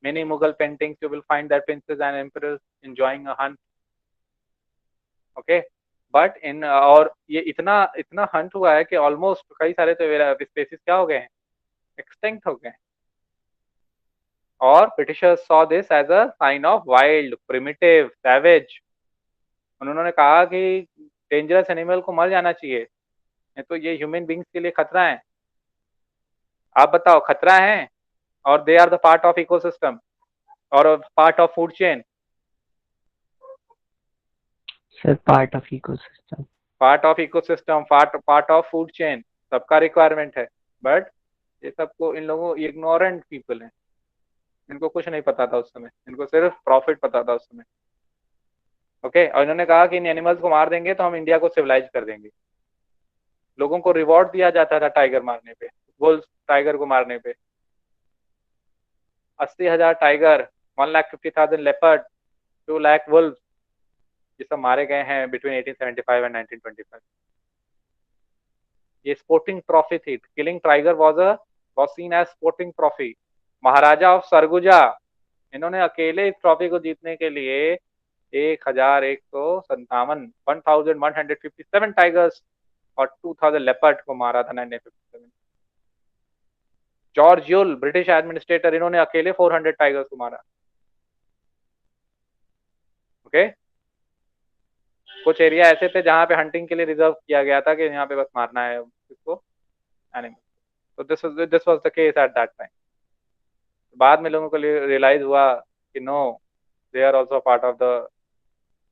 Many Mughal paintings you will find that princes and emperors enjoying a hunt. Okay, but in और ये इतना इतना Hunt हुआ है कि almost कई सारे तो स्पेसीज क्या हो गए हैं, एक्सटिंक्ट हो गए हैं। और Britishers saw this as a sign of wild, primitive, savage. उन्होंने कहा कि डेंजरस एनिमल को मर जाना चाहिए, नहीं तो ये ह्यूमन बींग्स के लिए खतरा है। आप बताओ, खतरा है, और they are the part of ecosystem और part of food chain. Sir part of ecosystem, part of ecosystem, part of food chain, सबका रिक्वायरमेंट है। बट ये सबको, इन लोगों, इग्नोरेंट पीपल हैं, इनको कुछ नहीं पता था उस समय, इनको सिर्फ प्रॉफिट पता था उस समय। ओके, और इन्होंने कहा कि इन एनिमल्स को मार देंगे तो हम इंडिया को सिविलाइज कर देंगे। लोगों को रिवॉर्ड दिया जाता था टाइगर मारने पे, वुल्फ टाइगर को मारने पे। 80,000 टाइगर, 1,50,000 लेपर्ड, 2 लाख वुल्फ, ये सब मारे गए हैं बिटवीन 1875 एंड 1925। ये स्पोर्टिंग ट्रॉफी थी। Killing tiger was seen as sporting trophy. Maharaja of Surguja, इन्होंने अकेले इस ट्रॉफी को जीतने के लिए 1,157 1157 टाइगर्स और 2,000 लेपर्ड को मारा था 1957। जॉर्ज यूल, ब्रिटिश एडमिनिस्ट्रेटर, इन्होंने अकेले 400 टाइगर्स को मारा। ओके, कुछ एरिया ऐसे थे जहां पे हंटिंग के लिए रिजर्व किया गया था कि यहाँ पे बस मारना है इसको, एनिमल। तो this was the case at that time. बाद में लोगों को रियलाइज हुआ कि no, they are also part of the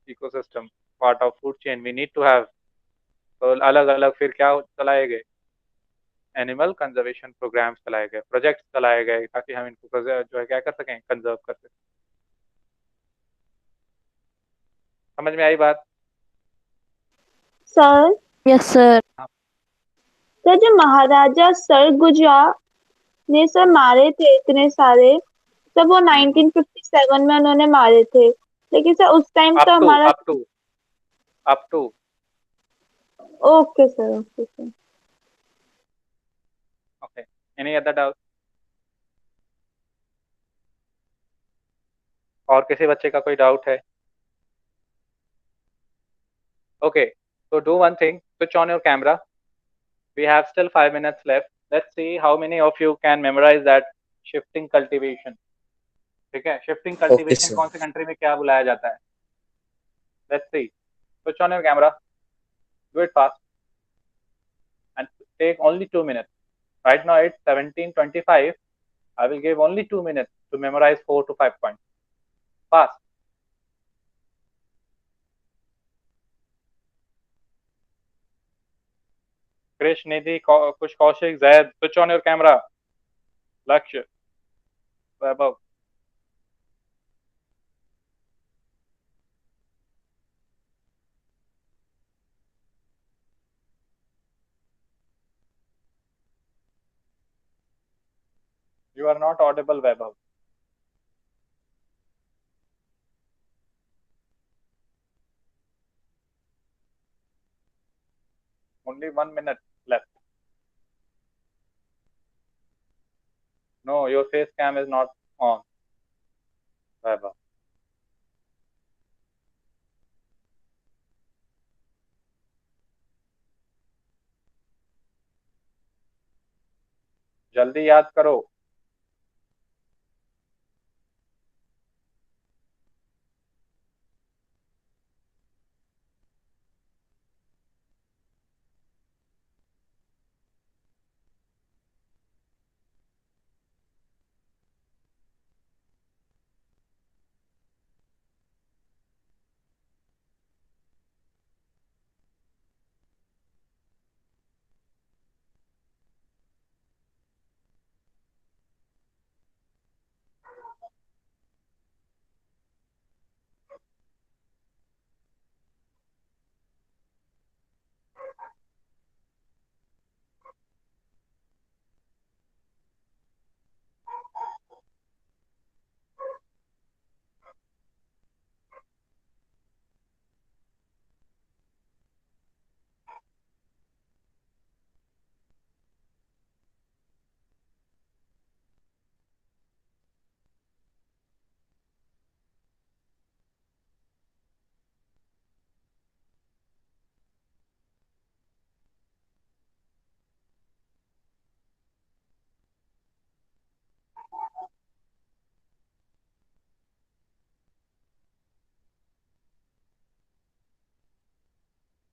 ecosystem, part of food chain, we need to have. तो अलग अलग फिर क्या चलाए गए, एनिमल कंजर्वेशन प्रोग्राम्स चलाए गए, प्रोजेक्ट्स चलाए गए, ताकि हम इनको जो है क्या कर सकें, कंजर्व कर सकें। समझ में आई बात? Sir, yes sir. सर जो महाराजा सरगुजा ने सर मारे थे इतने सारे, सब वो 1957 में उन्होंने मारे थे, लेकिन सर उस टाइम तो हमारा। Up to okay sir, okay sir. Okay, any other doubt? और किसी बच्चे का कोई डाउट है? Okay, so do one thing, switch on your camera. We have still 5 minutes left. Let's see how many of you can memorize that shifting cultivation. ठीक है, shifting cultivation sir. कौन से कंट्री में क्या बुलाया जाता है? Let's see. Switch on your camera. Do it fast. And take only 2 minutes. Right now it's 17:25. I will give only 2 minutes to memorize 4 to 5 points. Fast. Krish, Nidhi, Kush, Kaushik, Zaid, switch on your camera. Lakshya, Vaibhav. You are not audible, Vaibhav. Only 1 minute left. No, your face cam is not on, Vaibhav. जल्दी याद करो।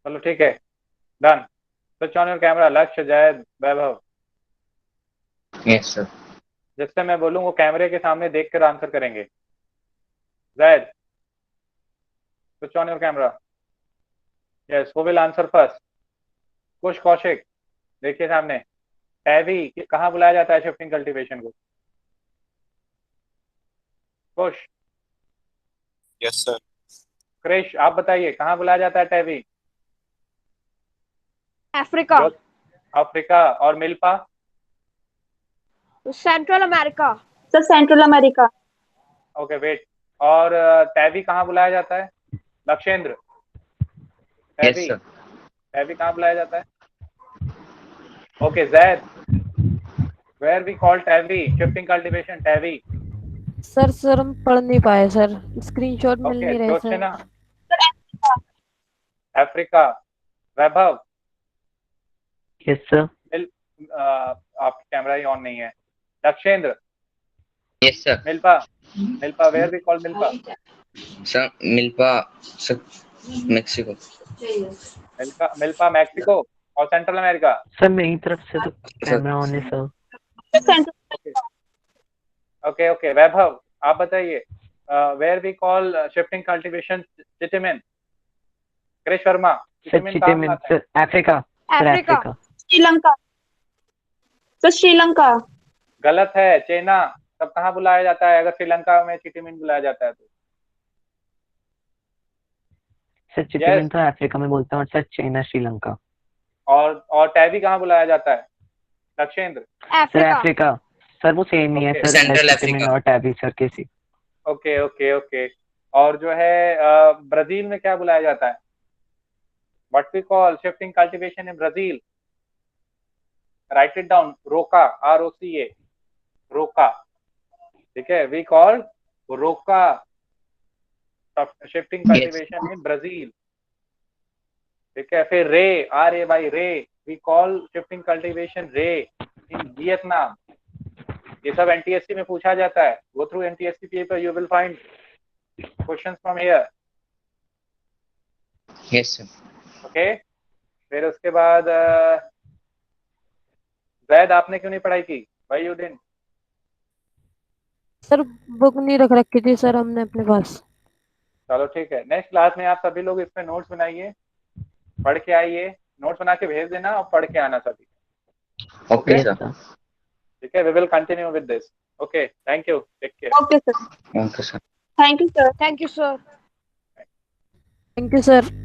चलो ठीक है, done. Switch on your camera, लक्ष्य, जैद, वैभव। Yes, sir. जिससे मैं बोलूँ वो कैमरे के सामने देख कर आंसर करेंगे। Zaid, switch on your camera. Yes, who will answer first? Kush, Kaushik, देखिए सामने। टैवी कहाँ बुलाया जाता है शिफ्टिंग कल्टीवेशन को? कुश। Yes sir. क्रिश, आप बताइए कहाँ बुलाया जाता है टैवी? अफ्रीका। अफ्रीका। और milpa? Central America. Sir Central America. Okay wait. और टैवी कहाँ बुलाया जाता है? Lakshendra, Yes, टैवी, sir. टैवी कहाँ बुलाया जाता है? Okay Zaid, where we call tavy shifting cultivation, tavy? Sir हम पढ़ नहीं पाए सर, स्क्रीनशॉट मिल ओके, नहीं रहे sir. Joshna, Africa. Vaibhav, Yes, sir. आपकी कैमरा ही ऑन नहीं है। Lakshendra, Yes, sir. Milpa, milpa, where we call milpa? Sir, Milpa, sir, Mexico. Milpa Mexico और सेंट्रल अमेरिका। सर मेरी तरफ से तो कैमरा ऑन है sir. Central okay okay, Vaibhav आप बताइए, where we call shifting cultivation chitemene? Krish Verma, sir chitemene कहाँ chitemene बुलाते हैं? Sir Africa. Sir Africa. Africa. Sri Lanka. Sir Sri Lanka. गलत है, चेना। तब कहाँ बुलाया जाता है अगर श्रीलंका में चिटिमिन बुलाया जाता है तो? सर चिटिमिन तो अफ्रीका में बोलते हैं और सर चाइना श्रीलंका। और टैवी कहाँ बुलाया जाता है? Lakshendra? Sir Africa. Africa. Sir वो सेम ही है Okay. सर, Central चिटिमिन Africa. और टैबी सर कैसी। Okay okay okay. और जो है ब्राजील में क्या बुलाया जाता है? What we call shifting cultivation in Brazil? Write it down, roca, ROCA, roca. ठीक है, we call roca shifting cultivation in Brazil. ठीक है, फिर रे, RAY, रे, वी कॉल शिफ्टिंग कल्टीवेशन रे इन वियतनाम। ये सब NTSC में पूछा जाता है। Go through NTSC paper, you will find questions from here. Yes, sir. Okay, फिर उसके बाद जैद आपने क्यों नहीं पढ़ाई की? Why you didn't? Sir book नहीं रख रखी थी सर हमने अपने पास। चलो ठीक है, नेक्स्ट क्लास में आप सभी लोग इस पे नोट्स बनाइए, पढ़ के आइए, नोट्स बना के भेज देना और पढ़ के आना सभी। Okay, sir. ठीक है, we will continue with this. Okay, thank you, take care. Okay sir, Okay, sir. Thank you sir. Thank you sir. Thank you sir.